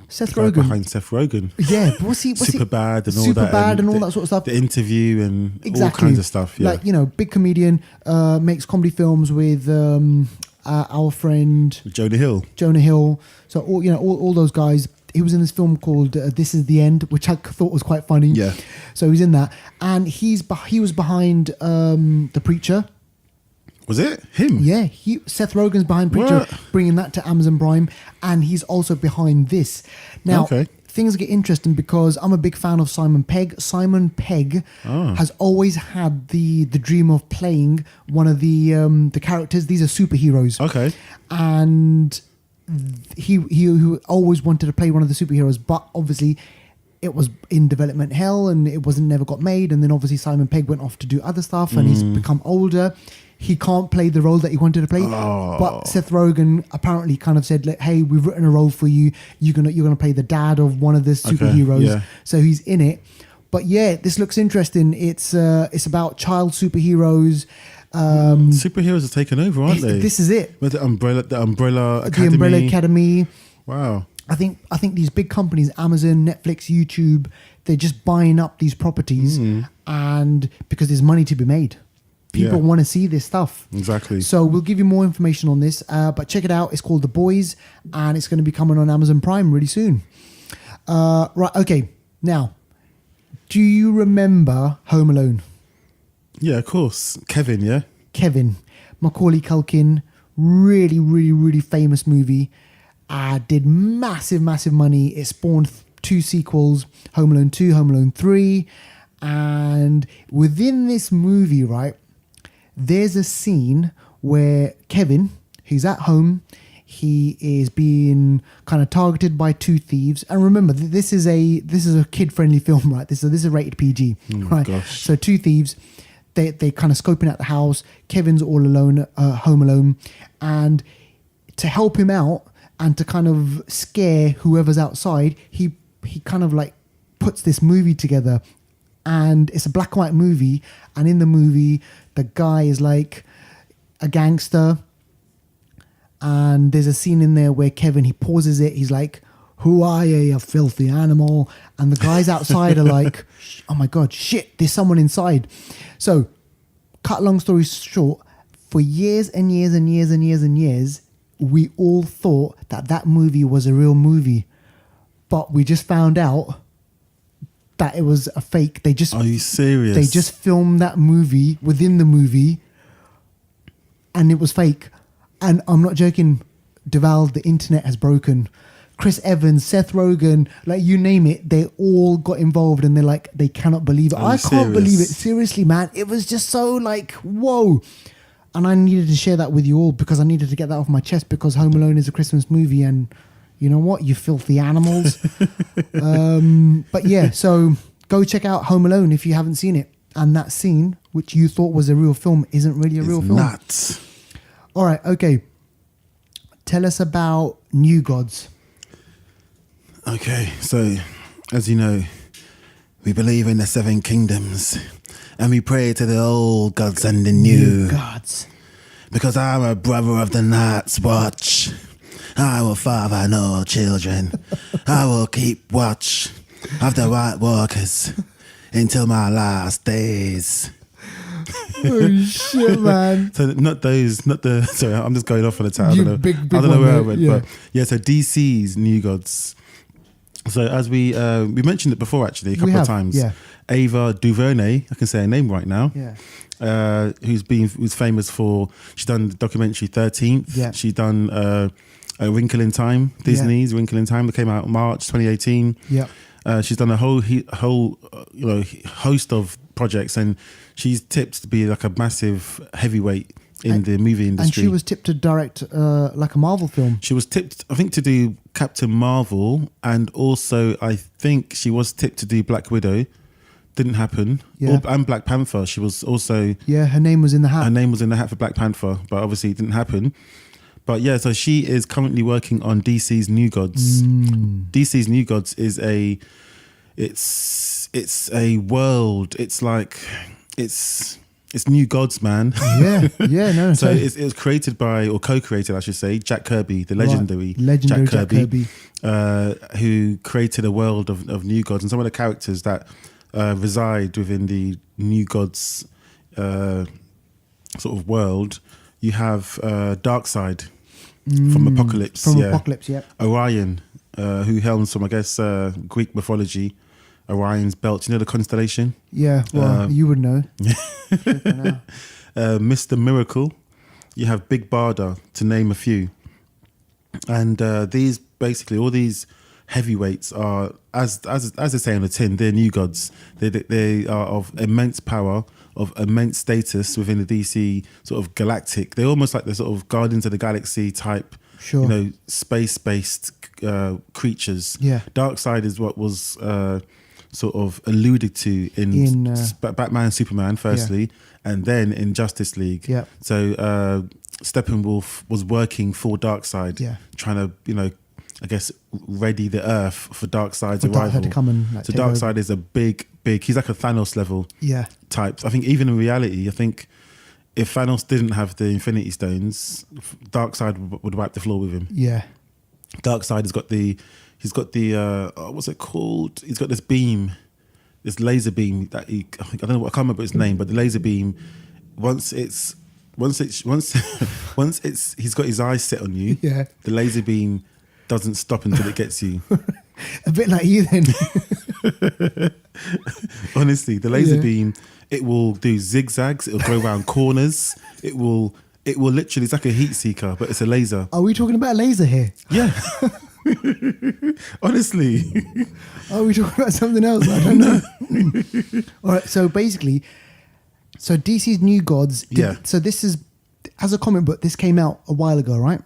Seth Rogen? Behind Seth Rogen. Yeah, what's he? Superbad and all that. Superbad and all that sort of stuff. The Interview and Exactly. all kinds of stuff. Yeah. Like, big comedian, makes comedy films with our friend Jonah Hill. So all those guys. He was in this film called This Is the End, which I thought was quite funny. Yeah. So he's in that, and he was behind The Preacher. Was it him? Yeah, Seth Rogen's behind Preacher, What? bringing that to Amazon Prime, and he's also behind this. Now, Okay. things get interesting because I'm a big fan of Simon Pegg. Simon Pegg has always had the dream of playing one of the characters. These are superheroes. Okay. And he always wanted to play one of the superheroes, but obviously it was in development hell and it never got made. And then obviously Simon Pegg went off to do other stuff, and he's become older. He can't play the role that he wanted to play. Oh. But Seth Rogen apparently kind of said, like, "Hey, we've written a role for you. You're gonna play the dad of one of the superheroes." yeah. So he's in it. But yeah, this looks interesting. It's about child superheroes. Superheroes are taken over, aren't they? This is it. With the Umbrella Academy. The Umbrella Academy. Wow. I think these big companies, Amazon, Netflix, YouTube, they're just buying up these properties, and because there's money to be made. People Yeah. want to see this stuff. Exactly. So we'll give you more information on this, but check it out. It's called The Boys, and it's going to be coming on Amazon Prime really soon. Right, okay. Now, do you remember Home Alone? Yeah, of course. Kevin, yeah? Kevin, Macaulay Culkin, really, really, really famous movie. Did massive money. It spawned 2 sequels, Home Alone 2, Home Alone 3. And within this movie, right, there's a scene where Kevin, he's at home, he is being kind of targeted by 2 thieves. And remember, this is a kid-friendly film, right? This is rated PG, right? Gosh. So 2 thieves, they kind of scoping out the house. Kevin's all alone, home alone, and to help him out and to kind of scare whoever's outside, he kind of like puts this movie together, and it's a black and white movie. And in the movie, the guy is like a gangster, and there's a scene in there where Kevin, he pauses it. He's like, "Who are you, you filthy animal?" And the guys outside are like, "Oh my God, shit, there's someone inside." So, cut long story short, for years and years and years and years and years, we all thought that movie was a real movie. But we just found out that it was a fake. Are you serious? They just filmed that movie within the movie, and it was fake. And I'm not joking, Duval, the internet has broken. Chris Evans, Seth Rogen, like you name it, they all got involved, and they're like, they cannot believe it. Are you I can't believe it. serious? Seriously, man. It was just so like, whoa. And I needed to share that with you all because I needed to get that off my chest, because Home Alone is a Christmas movie, and you know what? You filthy animals. But yeah, so go check out Home Alone if you haven't seen it. And that scene, which you thought was a real film, isn't really a real film. Nuts. All right, okay. Tell us about New Gods. Okay, so as you know, we believe in the 7 kingdoms, and we pray to the old gods and the new. Gods. Because I'm a brother of the Night's Watch. I will father no children. I will keep watch of the White Walkers until my last days. Oh shit, man. So sorry, I'm just going off on a towel. I You don't know, big I don't know one, where I mate, went, yeah. but yeah, so DC's New Gods. So as we mentioned it before actually a couple of times. yeah. Ava DuVernay, I can say her name right now. Yeah. Who's famous for, she's done the documentary 13th. Yeah. She's done A Wrinkle in Time, Disney's Wrinkle in Time that came out in March 2018. Yeah. She's done a whole host of projects, and she's tipped to be like a massive heavyweight in the movie industry. And she was tipped to direct like a Marvel film. She was tipped, I think, to do Captain Marvel, and also I think she was tipped to do Black Widow. Didn't happen. Yeah. And Black Panther. She was also... Yeah, her name was in the hat. Her name was in the hat for Black Panther, but obviously it didn't happen. But yeah, so she is currently working on DC's New Gods. DC's New Gods is it's a world. It's like it's New Gods, man. Yeah, no. So it was created by, or co-created, I should say, Jack Kirby, the legendary Legendary Jack Kirby, who created a world of New Gods, and some of the characters that reside within the New Gods sort of world. You have Darkseid from Apocalypse. Apocalypse, yeah. Orion, who hails from, I guess, Greek mythology. Orion's belt, you know the constellation? Yeah, well, you would know. Mr. Miracle. You have Big Barda, to name a few. And these, basically, all these heavyweights are, as they say on the tin, they're New Gods. They are of immense power, of immense status within the DC sort of galactic. They're almost like the sort of Guardians of the Galaxy type, sure. you know, space-based creatures. Yeah. Darkseid is what was sort of alluded to in Batman and Superman, firstly, and then in Justice League. Yeah. So Steppenwolf was working for Darkseid, trying to, you know, I guess, ready the Earth for Darkseid's arrival. To come and, like, so Darkseid is a big, he's like a Thanos level type. I think even in reality, I think if Thanos didn't have the Infinity Stones, Darkseid would wipe the floor with him. Yeah. Darkseid has got the, what's it called? He's got this beam, this laser beam that I don't know, I can't remember its name, but the laser beam, once he's got his eyes set on you, the laser beam doesn't stop until it gets you. A bit like you then. Honestly, the laser beam, it will do zigzags, it'll go around corners, it will literally, it's like a heat seeker, but it's a laser. Are we talking about a laser here? Yeah. Honestly. Are we talking about something else? I don't know. All right, so basically, DC's New Gods, so this is, as a comic book, this came out a while ago, right?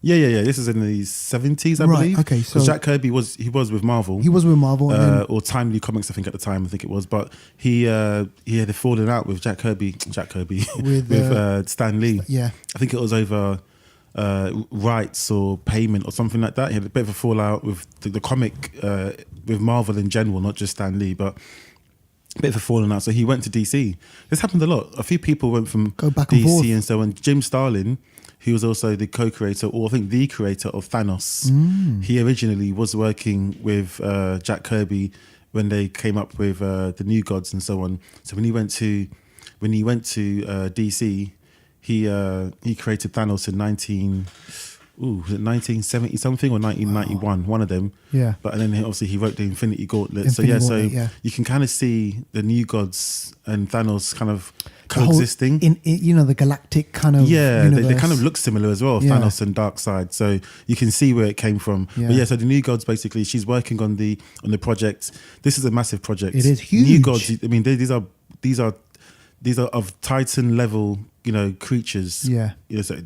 Yeah. This is in the 70s, I believe. Okay, so Jack Kirby was with Marvel. He was with Marvel, or Timely Comics, I think at the time. I think it was, but he had fallen out with Jack Kirby with Stan Lee. Yeah, I think it was over rights or payment or something like that. He had a bit of a fallout with the comic with Marvel in general, not just Stan Lee, but a bit of a falling out. So he went to DC. This happened a lot. A few people went from DC and so on. Jim Starlin, who was also the co-creator, or I think the creator of Thanos. He originally was working with Jack Kirby when they came up with the New Gods and so on. So when he went to DC, he created Thanos in 1970 something or 1991, one of them. Yeah. But and then obviously he wrote the Infinity Gauntlet. You can kind of see the New Gods and Thanos kind of coexisting in the galactic kind of they kind of look similar as well, Thanos and Darkseid, so you can see where it came from. But so the New Gods, basically, she's working on the project. This is a massive project. It is huge. New Gods, I mean, these are of Titan level, you know, creatures. So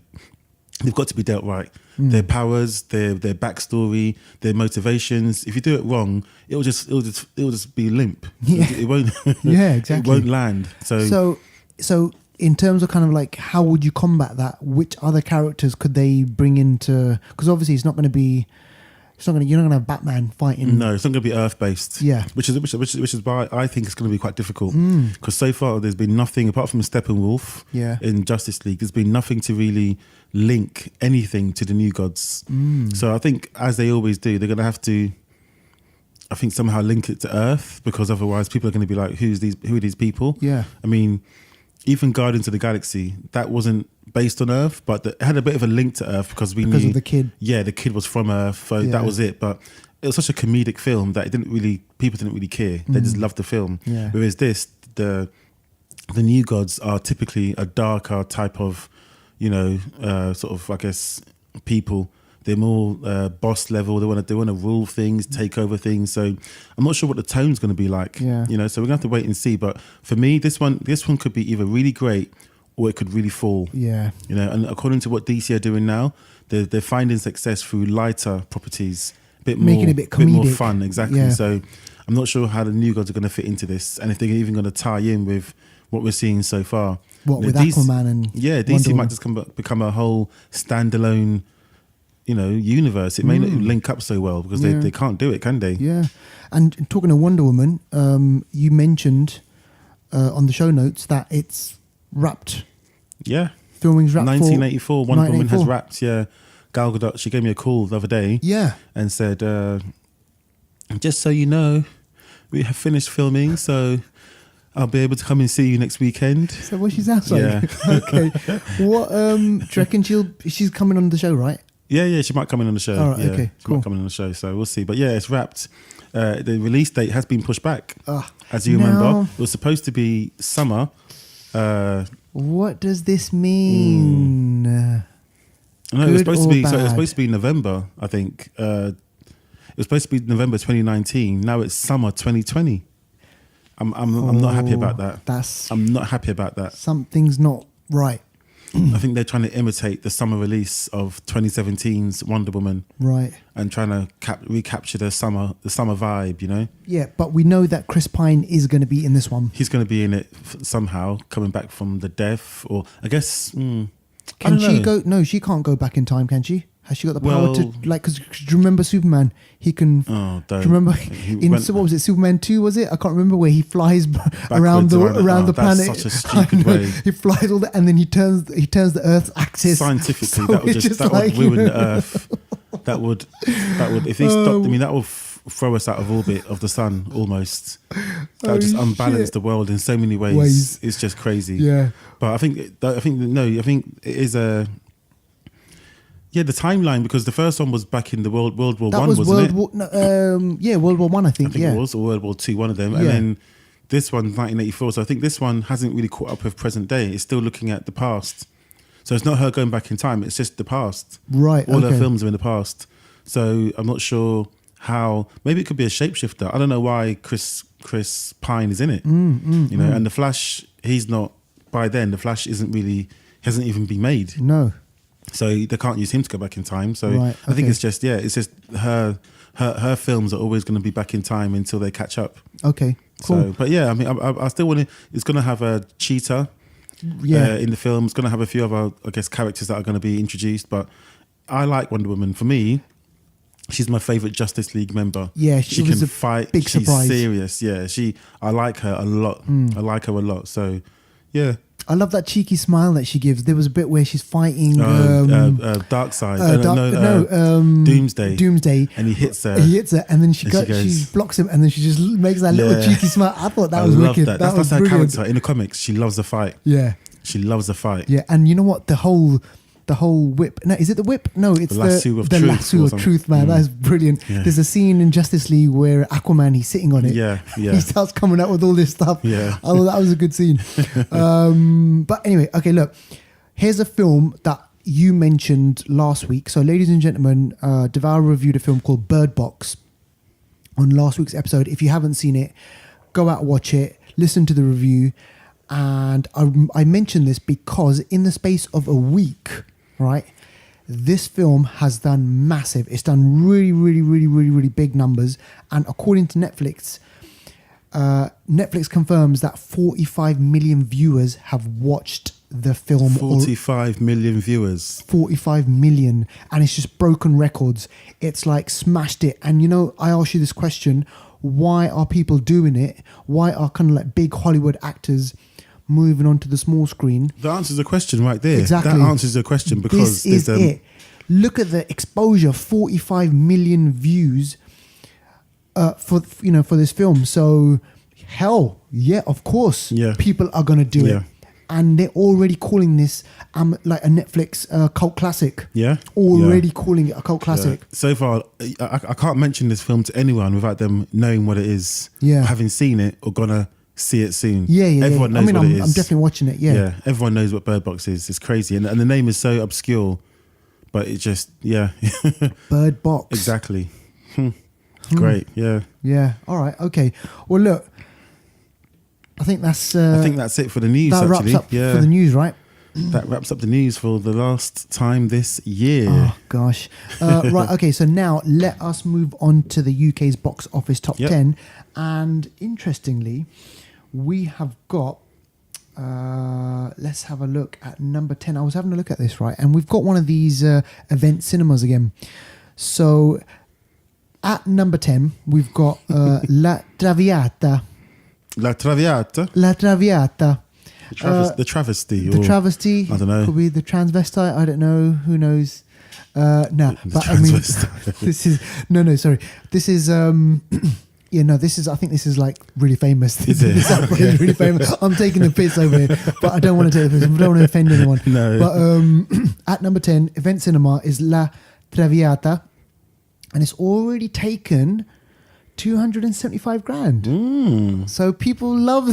they've got to be dealt right. Their powers, their backstory, their motivations. If you do it wrong, it'll just be limp. It won't. Exactly. It won't land. So in terms of kind of like, how would you combat that? Which other characters could they bring into? Because obviously you're not going to have Batman fighting. No, it's not going to be Earth based. Yeah, which is why I think it's going to be quite difficult. Because so far there's been nothing apart from Steppenwolf. In Justice League, there's been nothing to really link anything to the New Gods. So I think, as they always do, they're going to have to, I think, somehow link it to Earth, because otherwise people are going to be like, who are these people? Yeah, I mean, even Guardians of the Galaxy, that wasn't based on Earth, but it had a bit of a link to Earth because we knew of the kid. Yeah, the kid was from Earth, so that was it. But it was such a comedic film that people didn't really care. They just loved the film. Yeah. Whereas the New Gods are typically a darker type of, you know, sort of, I guess, people. They're more boss level. They want to rule things, take over things. So I'm not sure what the tone's going to be like. Yeah. You know, so we're going to have to wait and see. But for me, this one could be either really great or it could really fall. Yeah. You know, and according to what DC are doing now, they're finding success through lighter properties, a bit more, Making it a bit comedic. more fun. Exactly. Yeah. So I'm not sure how the New Gods are going to fit into this, and if they're even going to tie in with what we're seeing so far. What, You with know, DC Aquaman and DC Wonder might Woman? just become a whole standalone, universe. It may not link up so well because Yeah. they can't do it, can they? Yeah. And talking of Wonder Woman, you mentioned on the show notes that it's wrapped. Yeah. Filming's wrapped 1984. Wonder Woman has 1984. wrapped. Yeah. Gal Gadot. She gave me a call the other day. Yeah. And said, just so you know, we have finished filming, so I'll be able to come and see you next weekend. So what she sounds like? Yeah. Okay. What do you reckon she's coming on the show, right? Yeah, she might come in on the show. All right, yeah, okay, she cool. might come in on the show, so we'll see. But yeah, it's wrapped. The release date has been pushed back. Ah, As you now- remember, it was supposed to be summer. What does this mean? No, it was Good supposed to or be. So it was bad? supposed to be November, I think. It was supposed to be November 2019. Now it's summer 2020. I'm not happy about that. That's I'm not happy about that. something's not right. I think they're trying to imitate the summer release of 2017's Wonder Woman Right. and trying to recapture the summer vibe. You know, Yeah, but we know that Chris Pine is going to be in this one. he's going to be in it somehow, coming back from the death, or I guess. I Can don't she know. go? No, she can't go back in time, can she? Has she got the power Well- to, like, because do you remember Superman? He can. Oh, Do don't. you remember He in went- what was it, Superman 2, was it? I can't remember, where he flies around the around- oh, planet. that's such a stupid I know. way. He flies all that, and then he turns the Earth's axis. Scientifically, So that would it's just like, you ruin know, the Earth. That would if he stopped. I mean, that would throw us out of orbit of the sun almost. That would just Oh, unbalance shit. the world in so many ways. Ways. It's just crazy. Yeah. But I think it is a. Yeah, the timeline, because the first one was back in the World War That One, was wasn't World it? War. No, yeah, World War One. I think. I think Yeah. it was, or World War Two, one of them. And Yeah. then this one's 1984. So I think this one hasn't really caught up with present day. It's still looking at the past. So it's not her going back in time. It's just the past. Right. All okay. her films are in the past. So I'm not sure how. Maybe it could be a shapeshifter. I don't know why Chris Pine is in it. And the Flash, he's not. By then, the Flash hasn't even been made. No. So they can't use him to go back in time. So Right, I think okay. it's just her films are always going to be back in time until they catch up. Okay. Cool. So, but yeah, I mean, I still want to. It's going to have a cheetah Yeah. in the film. It's going to have a few other, I guess, characters that are going to be introduced. But I like Wonder Woman. For me, she's my favorite Justice League member. Yeah, she it was can a fight. big She's surprise. serious. Yeah, I like her a lot. I like her a lot. So, yeah. I love that cheeky smile that she gives. There was a bit where she's fighting Dark Side. Doomsday. And he hits her. He hits her, and then she And she goes- blocks him, and then she just makes that little Yeah. cheeky smile. I thought that I was love wicked. that. That was That's her brilliant. character in the comics. She loves the fight. Yeah, She loves the fight. yeah, and you know what? The whole whip. No, is it the whip? No, it's The lasso of the truth lasso or of something. truth, man. That's brilliant. Yeah. There's a scene in Justice League where Aquaman, he's sitting on it. Yeah, yeah. He starts coming out with all this stuff. Yeah. I thought that was a good scene. But anyway, okay, look. Here's a film that you mentioned last week. So, ladies and gentlemen, Devour reviewed a film called Bird Box on last week's episode. If you haven't seen it, go out, watch it, listen to the review. And I mentioned this because in the space of a week, right, this film has done massive. It's done really, really, really, really, really big numbers. And according to Netflix, Netflix confirms that 45 million viewers have watched the film. 45 million viewers. 45 million, and it's just broken records. It's like smashed it. And you know, I asked you this question: why are people doing it? Why are kind of like big Hollywood actors moving on to the small screen? That answers the question right there. Exactly. That answers the question, because this is it. Look at the exposure: 45 million views for this film. So hell yeah, of course, Yeah. people are gonna do Yeah. it. And they're already calling this like a Netflix cult classic. Yeah. Already calling it a cult Yeah. classic. So far, I can't mention this film to anyone without them knowing what it is. Yeah. Having seen it or gonna see it soon. Yeah, yeah. Everyone yeah. knows what it is. I'm definitely watching it. Yeah. Everyone knows what Bird Box is. It's crazy. And the name is so obscure, but it just, yeah. Bird Box. Exactly. Great. Yeah. Yeah. All right. Okay. Well, look. I think that's I think that's it for the news, that actually. wraps up Yeah. for the news, right? that wraps up the news for the last time this year. Oh gosh. Right. Okay. So now let us move on to the UK's box office top 10. And interestingly, we have got. Let's have a look at number 10. I was having a look at this, right, and we've got one of these event cinemas again. So at number 10, we've got La Traviata. La Traviata. La Traviata. The travesty. The travesty. I don't know. Could be the transvestite. I don't know. Who knows? No, but I mean, this is sorry. This is yeah, no, this is. I think this is like really famous. This is Okay. really famous. I'm taking the piss over here, but I don't want to take the piss. I don't want to offend anyone. No. But at number 10, event cinema is La Traviata, and it's already taken 275 grand. So people love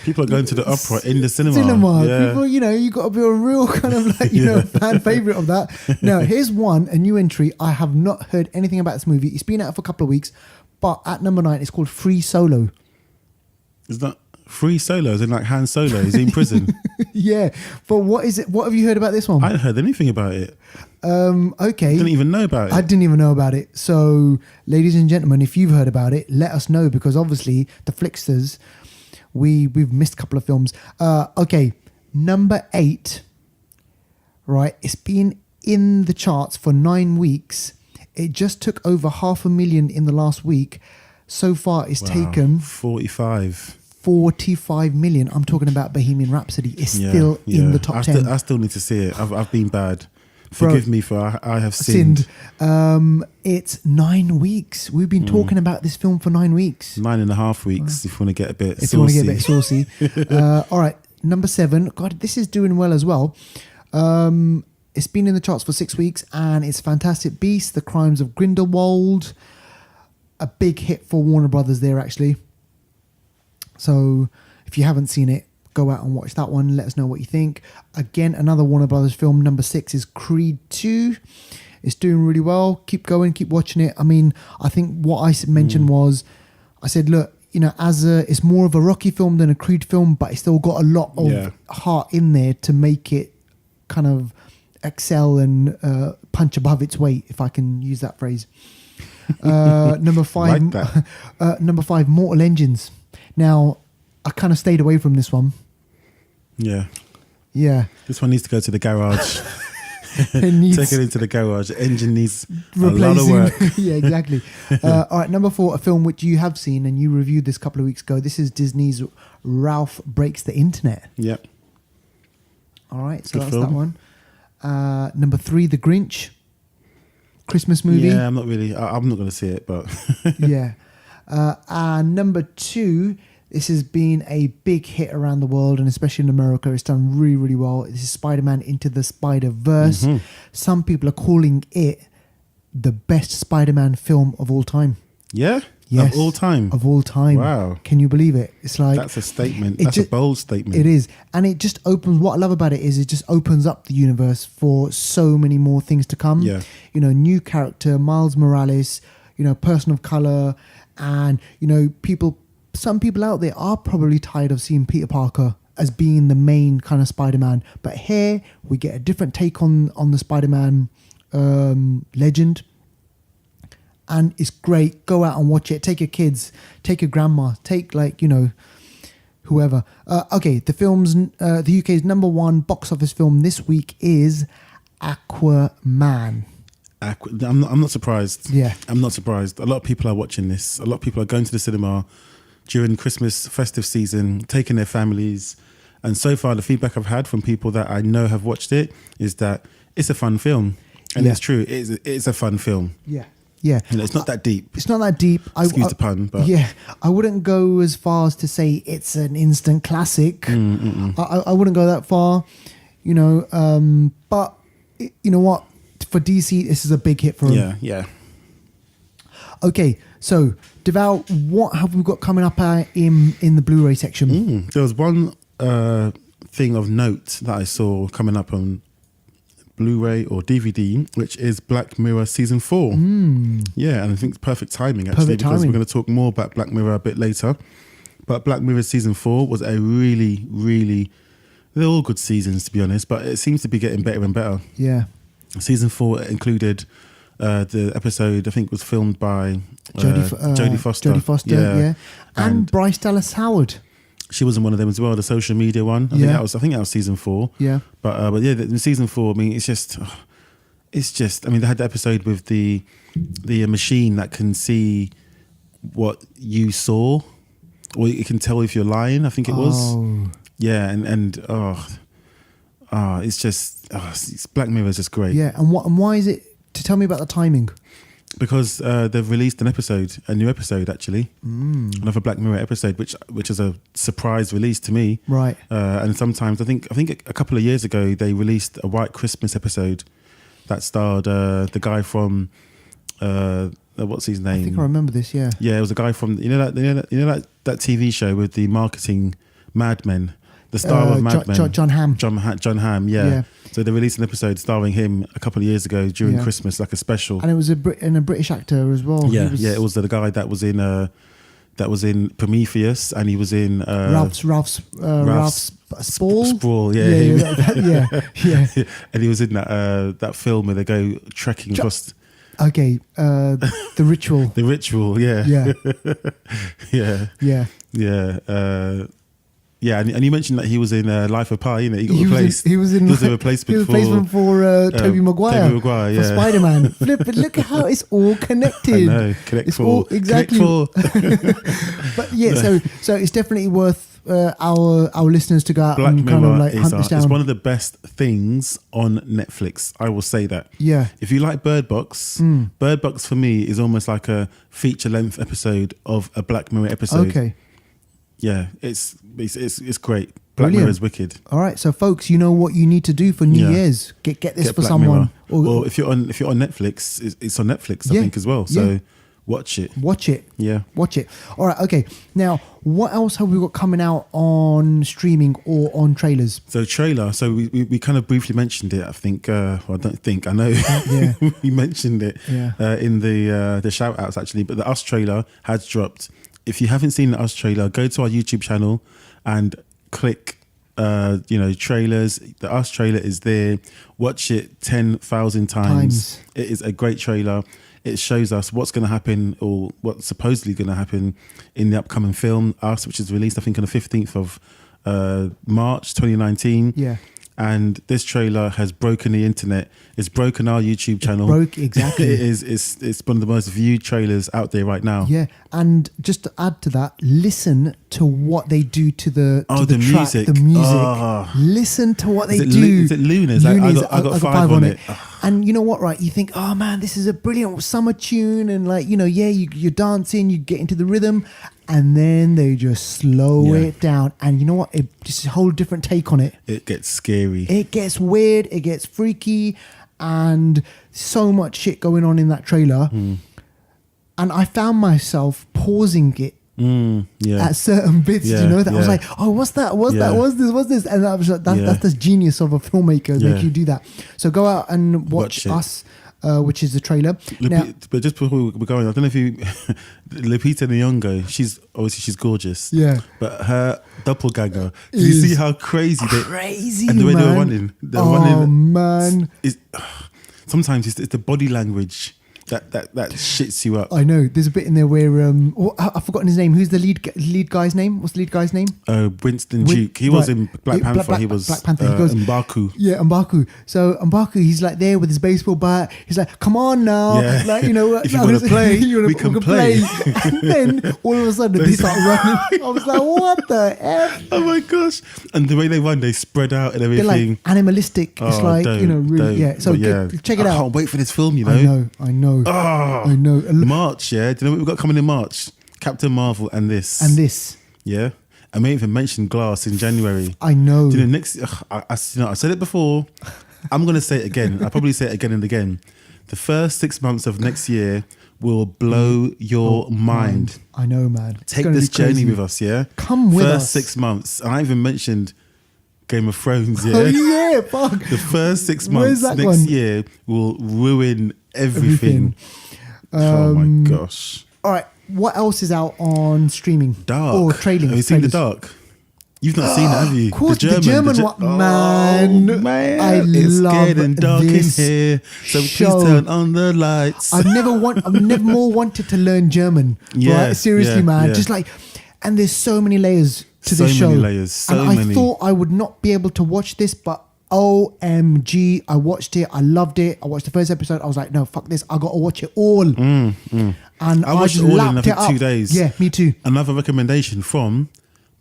People are going to the opera in the cinema. Yeah. People, you got to be a real kind of like, fan favorite of that. Now, here's a new entry. I have not heard anything about this movie. It's been out for a couple of weeks, but at number 9, it's called Free Solo. Is that Free Solo? Is it like Han Solo? Is he in prison? Yeah, but what is it? What have you heard about this one? I hadn't heard anything about it. Okay. Didn't even know about it. I didn't even know about it. So, ladies and gentlemen, if you've heard about it, let us know, because obviously the Flixters, we've missed a couple of films. Okay, number 8, right? It's been in the charts for 9 weeks. It just took over 500,000 in the last week. So far, it's taken 45 million. I'm talking about Bohemian Rhapsody. It's still in the top 10. I still need to see it. I've been bad. Forgive me for I have sinned. It's 9 weeks. We've been talking about this film for 9 weeks. 9.5 weeks, if you want to get a bit saucy. If you want to get a bit saucy. All right, number 7. God, this is doing well as well. It's been in the charts for 6 weeks, and it's Fantastic Beasts: The Crimes of Grindelwald. A big hit for Warner Brothers there, actually. So if you haven't seen it, go out and watch that one. Let us know what you think. Again, another Warner Brothers film. Number 6 is Creed 2. It's doing really well. Keep going, keep watching it. I mean, I think what I mentioned was, I said, look, it's more of a Rocky film than a Creed film, but it's still got a lot of heart in there to make it kind of excel and punch above its weight, if I can use that phrase. Number 5, number 5, Mortal Engines. Now, I kind of stayed away from this one. Yeah. This one needs to go to the garage. Take it into the garage. The engine needs replacing. A lot of work. Yeah, exactly. All right, number 4, a film which you have seen and you reviewed this a couple of weeks ago. This is Disney's Ralph Breaks the Internet. Yep. All right, so that's that one. Number 3, The Grinch. Christmas movie. Yeah, I'm not going to see it, but yeah. And number 2, this has been a big hit around the world, and especially in America. It's done really, really well. This is Spider-Man Into the Spider-Verse. Mm-hmm. Some people are calling it the best Spider-Man film of all time. Yeah? Yes. Of all time? Of all time. Wow. Can you believe it? It's like... That's a statement. That's a bold statement. It is. And it just opens... What I love about it is it just opens up the universe for so many more things to come. Yeah. New character, Miles Morales, person of colour, and, some people out there are probably tired of seeing Peter Parker as being the main kind of Spider-Man. But here, we get a different take on the Spider-Man legend. And it's great. Go out and watch it. Take your kids. Take your grandma. Take whoever. Okay, the UK's number 1 box office film this week is Aquaman. I'm not surprised. Yeah. I'm not surprised. A lot of people are watching this. A lot of people are going to the cinema during Christmas festive season, taking their families. And so far, the feedback I've had from people that I know have watched it is that it's a fun film. And it's true. It's a fun film. Yeah. Yeah. It's not that deep. It's not that deep. Excuse the pun. But yeah. I wouldn't go as far as to say it's an instant classic. I wouldn't go that far, but you know what? For DC, this is a big hit for them. Yeah. Okay, so Deval, what have we got coming up in the Blu-ray section? There was one thing of note that I saw coming up on Blu-ray or DVD, which is Black Mirror Season 4. Yeah, and I think it's perfect timing, actually, because we're going to talk more about Black Mirror a bit later. But Black Mirror Season 4 was a really, really They're all good seasons, to be honest, but it seems to be getting better and better. Yeah. Season 4 included the episode, I think, was filmed by Jodie Foster. Jodie Foster, yeah. And Bryce Dallas Howard. She was in one of them as well, the social media one. I think that was season 4. Yeah. But yeah, in season 4, I mean, it's just. I mean, they had the episode with the machine that can see what you saw, or it can tell if you're lying. I think it was. Yeah, it's just Black Mirror is just great. Yeah, and why is it? To tell me about the timing. Because they've released a new episode actually, another Black Mirror episode, which is a surprise release to me. Right. And sometimes I think a couple of years ago they released a White Christmas episode that starred the guy from what's his name? I think I remember this. Yeah. Yeah, it was a guy from that TV show with the marketing Mad Men. The star of Mad Men. John Hamm. John Hamm, yeah. So they released an episode starring him a couple of years ago during Christmas, like a special. And it was a British actor as well. Yeah, it was the guy that was in Prometheus, and he was in Ralph's Sprawl. Sprawl, yeah. And he was in that film where they go trekking across. Okay, The Ritual. The Ritual, yeah. Yeah, and you mentioned that he was in Life of Pi, innit? He got replaced. He was a replacement for Tobey Maguire. For Spider-Man. Flip it, look at how it's all connected. I know, connect all exactly. But yeah, so it's definitely worth our listeners to go out and kind of like hunt this down. It's one of the best things on Netflix. I will say that. Yeah. If you like Bird Box, Bird Box for me is almost like a feature-length episode of a Black Mirror episode. Okay. Yeah, it's great. Black Mirror is wicked. All right, so folks, you know what you need to do for New Year's. Get this for Black someone. Or if you're on Netflix, it's on Netflix, I think, as well. So watch it. Yeah. Watch it. All right, okay. Now, what else have we got coming out on streaming or on trailers? So trailer. So we kind of briefly mentioned it. I think. I know. Yeah. We mentioned it Yeah. In the shout outs actually. But the Us trailer has dropped. If you haven't seen the Us trailer, go to our YouTube channel and click, trailers. The Us trailer is there. Watch it 10,000 times. It is a great trailer. It shows us what's going to happen, or what's supposedly going to happen in the upcoming film Us, which is released, I think, on the 15th of March 2019. Yeah. And this trailer has broken the internet. It's broken our YouTube channel. Exactly. It's one of the most viewed trailers out there right now. Yeah, and just to add to that, listen to what they do to the music. The music. Listen to what they do. Is it Lunas? I got 5 on it. And you know what, right? You think, oh man, this is a brilliant summer tune, and you're dancing, you get into the rhythm, and then they just slow it down. And you know what? It just a whole different take on it. It gets scary. It gets weird. It gets freaky, and so much shit going on in that trailer. And I found myself pausing it at certain bits. I was like, oh, what's that? What's this? And I was like, that's the genius of a filmmaker, make you do that. So go out and watch Us. Which is the trailer. But just before we're going, I don't know if you, Lupita Nyong'o, she's gorgeous. Yeah. But her doppelganger, do you see how crazy and the way they were running? Man. Sometimes it's the body language that shits you up. I know. There's a bit in there where I've forgotten his name. Who's the lead guy's name? What's the lead guy's name? Winston Duke. He was in Black Panther. He was Black Panther. He goes M'Baku. Yeah, M'Baku. So M'Baku, he's like there with his baseball bat. He's like, "Come on now, if you want to play, we can play." And then all of a sudden they start running. I was like, "What the f?" Oh my gosh! And the way they run, they spread out and everything. They're like animalistic. It's really. Yeah. So check it out. I can't wait for this film. I know. Oh, I know. March, yeah. Do you know what we've got coming in March? Captain Marvel and this. Yeah. I may even mention Glass in January. I know. Do you know next? I said it before. I'm going to say it again. I'll probably say it again and again. The first 6 months of next year will blow your mind. I know, man. Take this journey with us, yeah. Come with us. First 6 months. And I even mentioned Game of Thrones, yeah. Oh yeah, fuck. The first 6 months next year will ruin everything. Oh my gosh. All right, what else is out on streaming? Dark. Or trailing? Have you seen The Dark? You've not seen it, have you? Of course, the German one, man. Oh, man. I It's love getting dark in this here, so show. please turn on the lights. I've never more wanted to learn German. Yeah, right? Seriously, yeah, man. yeah. Just like, and there's so many layers to So this show. many layers, so and many. I thought I would not be able to watch this, but OMG, I watched it. I loved it. I watched the first episode. I was like, no, fuck this. I got to watch it all. And I watched just it all in, I lapped think, it up. 2 days. Yeah, me too. Another recommendation from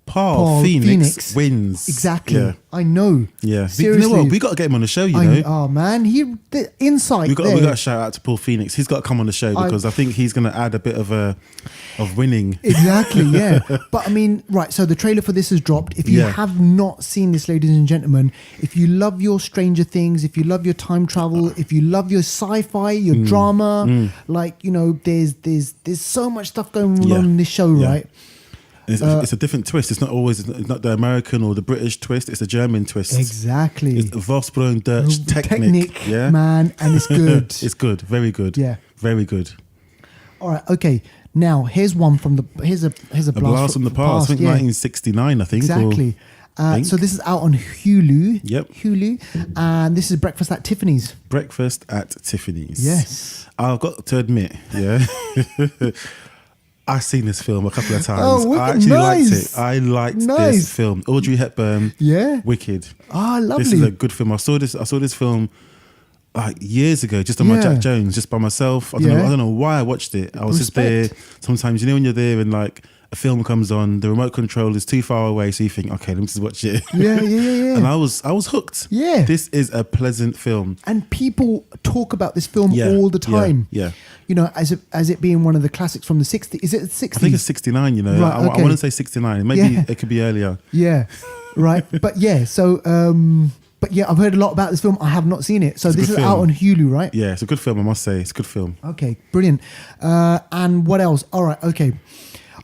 Paul Phoenix. Phoenix wins. Exactly. Yeah. I know. Yeah. Seriously. You know what? We got to get him on the show, you know. Oh man, the insight We got there. to shout out to Paul Phoenix. He's got to come on the show because I think he's going to add a bit of winning. Exactly, yeah. But I mean, right, so the trailer for this has dropped. If you Yeah. have not seen this, ladies and gentlemen, if you love your Stranger Things, if you love your time travel, if you love your sci-fi, your drama, like, you know, there's so much stuff going Yeah. on in this show, Yeah. right? It's a different twist. It's not the American or the British twist. It's the German twist. Exactly. It's Vorsprung Deutsch Technik. Yeah, man, and it's good. it's good. Very good. Yeah. Very good. All right, okay. Now here's one from the here's a A blast from the past. I think yeah. 1969. I think. Exactly. think. So this is out on Hulu. Yep. Hulu, and this is Breakfast at Tiffany's. Breakfast at Tiffany's. Yes. I've got to admit, yeah. I've seen this film a couple of times. Oh, Wicked, I actually nice. liked it. I liked Nice. this film. Audrey Hepburn. Yeah. Wicked. Ah, lovely. This is a good film. I saw this film like years ago, just on my Yeah. Jack Jones, just by myself. I don't know why I watched it. I was just there. Sometimes, you know, when you're there and like a film comes on, the remote control is too far away, so you think, okay, let me just watch it. Yeah. And I was hooked. Yeah. This is a pleasant film. And people talk about this film Yeah, all the time. yeah. You know, as it being one of the classics from the 60s. Is it the 60s? I think it's 69, you know. Right, I okay. want to say 69. Maybe Yeah. it could be earlier. Yeah. Right. But yeah, so but yeah, I've heard a lot about this film. I have not seen it. So It's a this good is film. out on Hulu, right? Yeah, it's a good film, I must say. It's a good film. Okay, brilliant. And what else? All right, okay.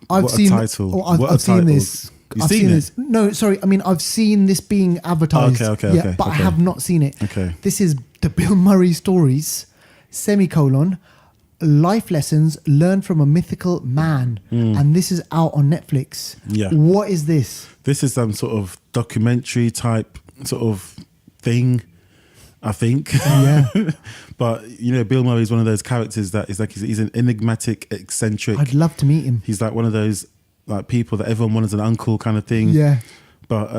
I've What a seen title. I've What a seen title. this. You've I've seen seen it? this. No, sorry. I mean, I've seen this being advertised. Okay, but I okay. have not seen it. Okay. This is the Bill Murray stories, semicolon, life lessons learned from a mythical man. And this is out on Netflix. Yeah. What is this? This is some sort of documentary type sort of thing, I think. Yeah. But, you know, Bill Murray is one of those characters that is like, he's an enigmatic, eccentric. I'd love to meet him. He's like one of those like people that everyone wants as an uncle kind of thing. Yeah. But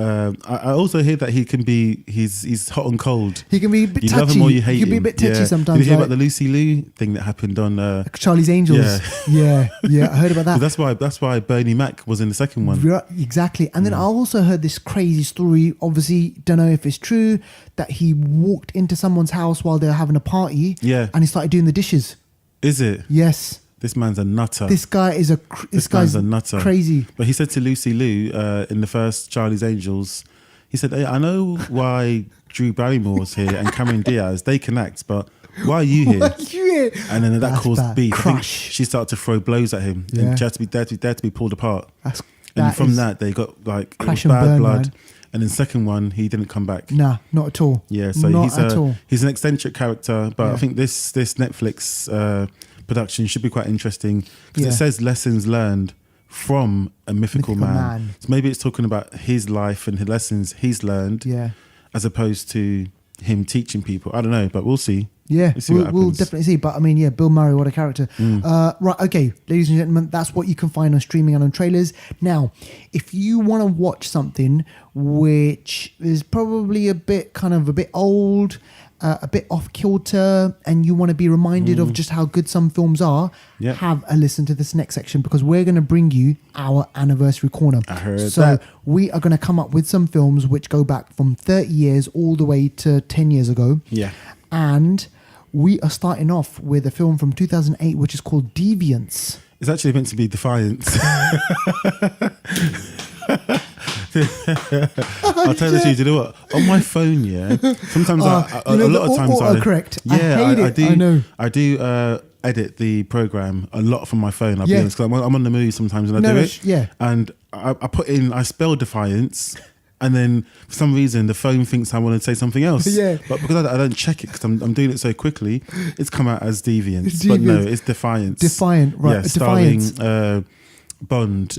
I also hear that he's hot and cold. He can be a bit You touchy. love him or you hate he can be a him. bit touchy Yeah. sometimes. Did you hear right? about the Lucy Liu thing that happened on? Charlie's Angels. Yeah. I heard about that. So that's why Bernie Mac was in the second one. Right, exactly. And then I also heard this crazy story, obviously don't know if it's true, that he walked into someone's house while they were having a party. Yeah. And he started doing the dishes. Is it? Yes. This man's a nutter. This guy is This guy's a nutter. crazy. But he said to Lucy Liu in the first Charlie's Angels, he said, hey, I know why Drew Barrymore's here and Cameron Diaz, they can act, but why are you here? Yeah. And then that That's caused bad. beef. I think Crush. she started to throw blows at him. Yeah. And she had to be there to be pulled apart. That's, And that from is- that, they got like it Crash was and bad burn, blood. man. And in the second one, he didn't come back. Nah, not at all. Yeah, so not at all. he's an eccentric character, but Yeah. I think this Netflix production should be quite interesting because Yeah. it says lessons learned from a mythical man. So maybe it's talking about his life and his lessons he's learned, Yeah. as opposed to him teaching people. I don't know, but we'll see. Yeah, Let's see what we'll happens. definitely see. But I mean, yeah, Bill Murray, what a character. Right, okay, ladies and gentlemen, that's what you can find on streaming and on trailers. Now, if you want to watch something which is probably a bit old, a bit off kilter, and you want to be reminded of just how good some films are, Yeah. have a listen to this next section because we're going to bring you our anniversary corner. I heard so that. we are going to come up with some films which go back from 30 years all the way to 10 years ago. Yeah. And we are starting off with a film from 2008 which is called Deviance. It's actually meant to be Defiance. I'll tell you, do you know what? On my phone, yeah. Sometimes a lot of times autocorrect. I hate it. do. I know. I do edit the program a lot from my phone. I'll be Yeah. honest, 'cause I'm on the move sometimes and I No, do no, it. yeah. And I spell Defiance. And then for some reason the phone thinks I want to say something else. Yeah. But because I don't check it because I'm doing it so quickly, it's come out as Deviance. It's But no, Deviance. it's Defiance. Defiant, right. Yeah, starring Defiance. Bond,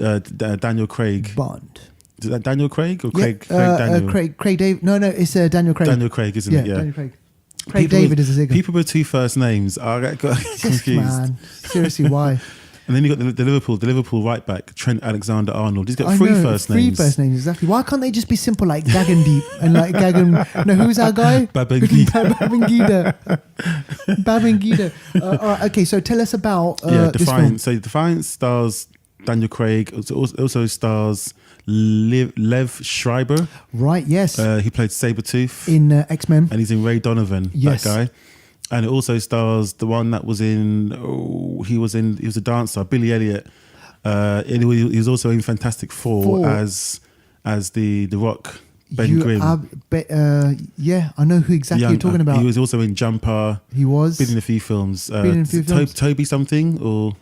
Daniel Craig. Bond. Is that Daniel Craig or Yeah, Craig David. No, it's Daniel Craig. Daniel Craig, isn't it? Yeah. Daniel Craig. Craig David is a second. People with two first names. I got confused. Man, seriously, why? And then you got the Liverpool right back, Trent Alexander-Arnold. He's got three first names. 3 first names, exactly. Why can't they just be simple like Gagandeep and like Gagan? No, who's our guy? Babangida. Babangida. All right, okay. So tell us about Defiance. this film. So Defiance stars Daniel Craig. Also stars Lev Schreiber. Right. Yes. He played Sabretooth in X-Men, and he's in Ray Donovan. Yes. That guy. And it also stars the one that was in. He was a dancer, Billy Elliot. And he was also in Fantastic Four as the Rock, Ben Grimm. Yeah, I know who exactly you're talking about. He was also in Jumper. He was been in a few films. Toby something or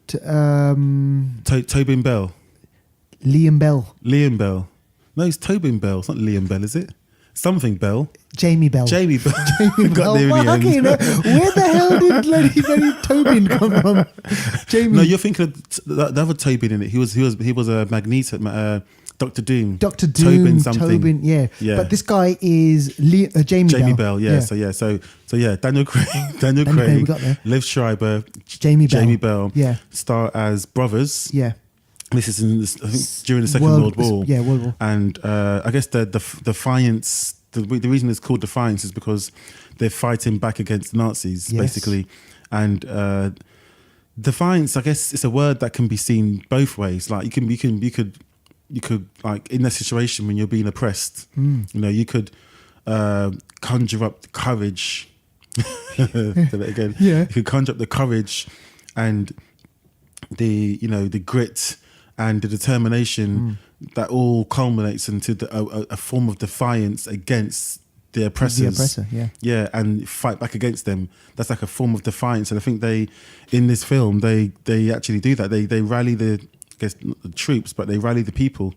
Tobin Bell. Liam Bell. No, it's Tobin Bell. It's not Liam Bell, is it? Something Bell. Jamie Bell. Jamie Bell. Well, okay, where the hell did bloody Tobin come from? Jamie. No, you're thinking of the other Tobin in it. He was a Magneto, Doctor Doom. Doctor Doom. Tobin something. Tobin, yeah. But this guy is Jamie Bell. Yeah. So Daniel Craig, Liv Schreiber, Jamie Bell. Yeah. Star as brothers. Yeah. This is I think during the Second World War. Yeah, World War. And I guess the Defiance. The reason it's called Defiance is because they're fighting back against the Nazis, basically. And Defiance, I guess, it's a word that can be seen both ways. Like you could like in that situation when you're being oppressed, you could conjure up the courage. Say that again. Yeah. You could conjure up the courage and the grit and the determination that all culminates into a form of defiance against the oppressors. The oppressor, yeah. Yeah, and fight back against them. That's like a form of defiance. And I think in this film, they actually do that. They rally the troops, but they rally the people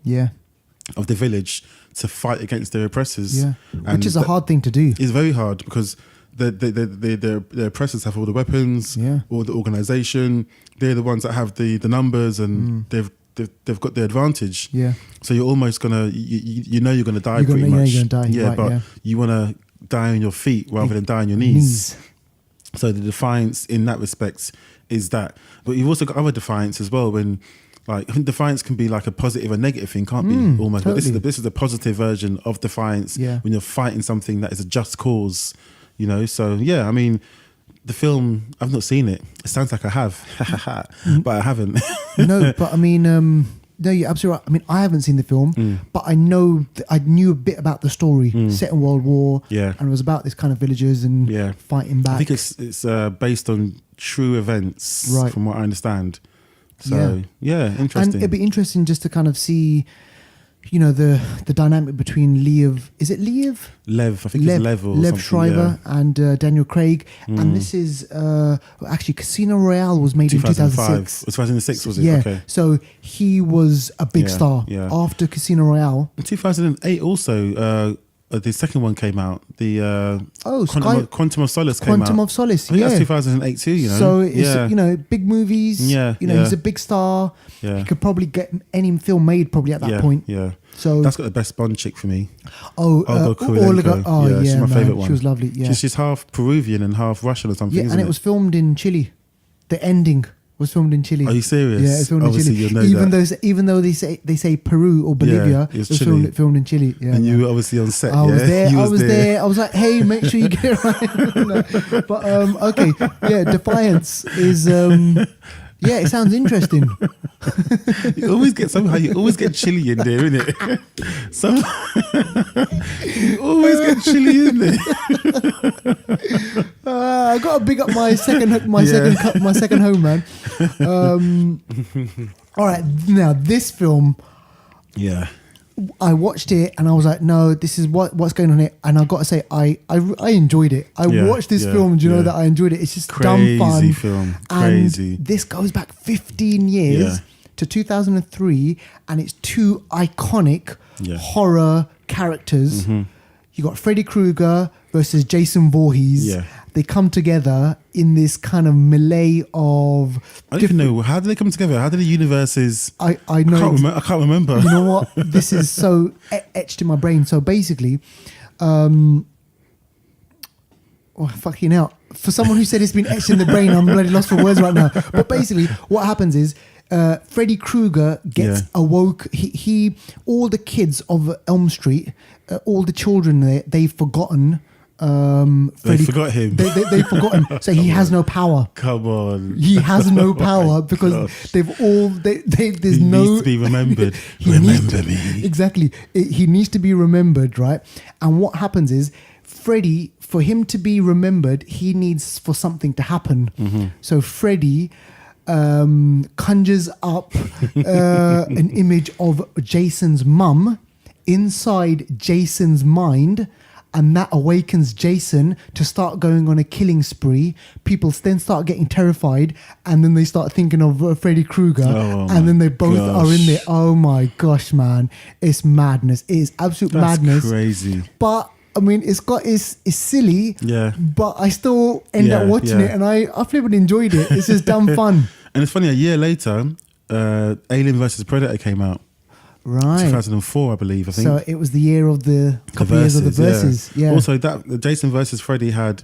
of the village to fight against their oppressors. Yeah, which is a hard thing to do. It's very hard because the oppressors have all the weapons, all the organisation. They're the ones that have the numbers, and they've got the advantage. Yeah. So you're almost gonna you're gonna die pretty much. You're gonna die. Yeah, right, but you want to die on your feet rather than die on your knees. So the defiance in that respect is that. But you've also got other defiance as well. When I think defiance can be like a positive and negative thing, can't be almost. Totally. But this is the positive version of defiance. Yeah. When you're fighting something that is a just cause. So yeah, I mean, the film, I've not seen it. It sounds like I have, but I haven't. No, but I mean, no, you're absolutely right. I mean, I haven't seen the film, but I knew a bit about the story, set in World War, and it was about this kind of villagers and fighting back. I think it's based on true events, right, from what I understand. So yeah, interesting. And it'd be interesting just to kind of see, the dynamic between Lev, I think it's Lev or Lev Schreiber and Daniel Craig. And this is actually Casino Royale was made in 2006. 2006 was it? Yeah. Okay. So he was a big star after Casino Royale. In 2008 also, the second one came out. The Quantum of Solace came out. Quantum of Solace, I think that's 2008 too, So it's, big movies. He's a big star. Yeah. He could probably get any film made probably at that point. Yeah. So that's got the best Bond chick for me. Olga Kurylenko. She's my favourite one. She was lovely. Yeah. She's half Peruvian and half Russian or something. Yeah, and it was filmed in Chile. The ending was filmed in Chile. Are you serious? Yeah, it's filmed Obviously, in Chile. you'll know that. Even though they say Peru or Bolivia, it was filmed in Chile. Yeah, and you were obviously on set. I was there. I was like, hey, make sure you get it right. No. But okay, Defiance is. It sounds interesting. You always get chili in there, innit? You always get chili in there. I got to big up my second home, man. All right, now this film. Yeah. I watched it and I was like, no, this is what's going on here. And I got to say, I enjoyed it. I watched this film. Do you know that I enjoyed it? It's just dumb fun. Crazy film. Crazy. And this goes back 15 years to 2003, and it's two iconic horror characters. You got Freddy Krueger versus Jason Voorhees. they come together in this kind of melee of. I don't even know, how did they come together? How did the universes? I know. I can't remember. You know what? This is so etched in my brain. So basically, fucking hell. For someone who said it's been etched in the brain, I'm bloody lost for words right now. But basically, what happens is Freddy Krueger gets awoke. He all the kids of Elm Street, all the children there, they've forgotten. They forgot him. They've forgotten. So he has no power. Come on. He has no power because gosh. they've all. There's He no. needs to be remembered. Remember me. Exactly. He needs to be remembered, right? And what happens is, Freddy, for him to be remembered, he needs for something to happen. Mm-hmm. So Freddy conjures up an image of Jason's mum inside Jason's mind, and that awakens Jason to start going on a killing spree. People then start getting terrified, and then they start thinking of Freddy Krueger, and then they both are in there. Oh my gosh, man. It's madness. It is absolute madness. That's crazy. But I mean, it's silly, but I still end up watching it, and I flipping enjoyed it. It's just dumb fun. And it's funny, a year later, Alien vs. Predator came out. Right. 2004, I believe, I think. So it was the year of the couple of years of the verses. Yeah. Also, that Jason versus Freddy had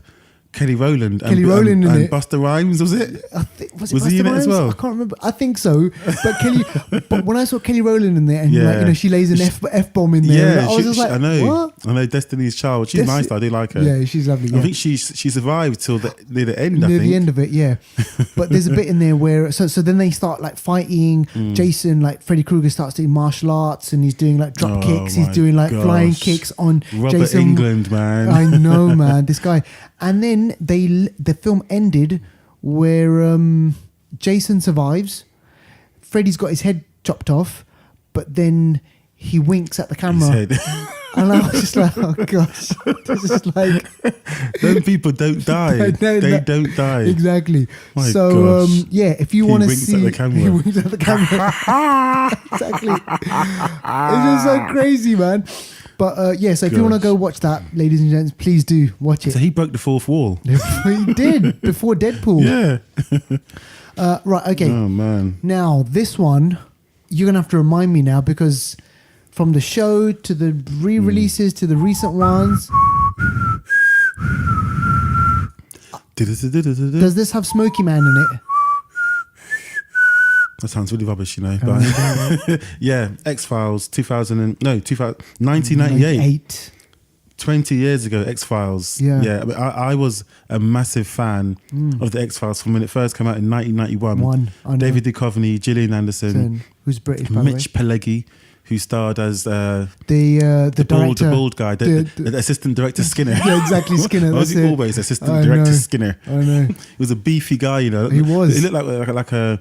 Kelly Rowland and it. Busta Rhymes, was it? I think, was he Busta in it Rhymes? as well? I can't remember. I think so. But when I saw Kelly Rowland in there, and like, she lays an F bomb in there, I was just like, I know. What? I know, Destiny's Child. She's nice. I do like her. Yeah, she's lovely. Yeah. I think she survived till near the end. Near the end of it, yeah. But there's a bit in there where so then they start like fighting. Jason, like Freddy Krueger, starts doing martial arts, and he's doing like drop kicks. He's doing like flying kicks on Robert Jason. Englund, man. I know, man. This guy. And then the film ended where Jason survives. Freddy's got his head chopped off, but then he winks at the camera. And I was just like, oh gosh, this is like... Them people don't die. They don't die. Exactly. My so, gosh. if you want to see... He winks at the camera. He winks at the camera. Exactly. It's just so crazy, man. But so if you want to go watch that, ladies and gents, please do watch it. So he broke the fourth wall. He did, before Deadpool. Yeah. Right, okay. Oh, man. Now, this one, you're going to have to remind me now, because from the show to the re-releases to the recent ones... Does this have Smokey Man in it? That sounds really rubbish, you know. But yeah, X-Files, 1998. 20 years ago, X-Files. Yeah. I was a massive fan of the X-Files from when it first came out in 1991. David Duchovny, Gillian Anderson, who's British, by the way. Mitch Pileggi, who starred as the bald guy, the assistant director Skinner. Yeah, exactly, Skinner. Was he always assistant director Skinner? I know. He was a beefy guy, you know. He was. He looked like a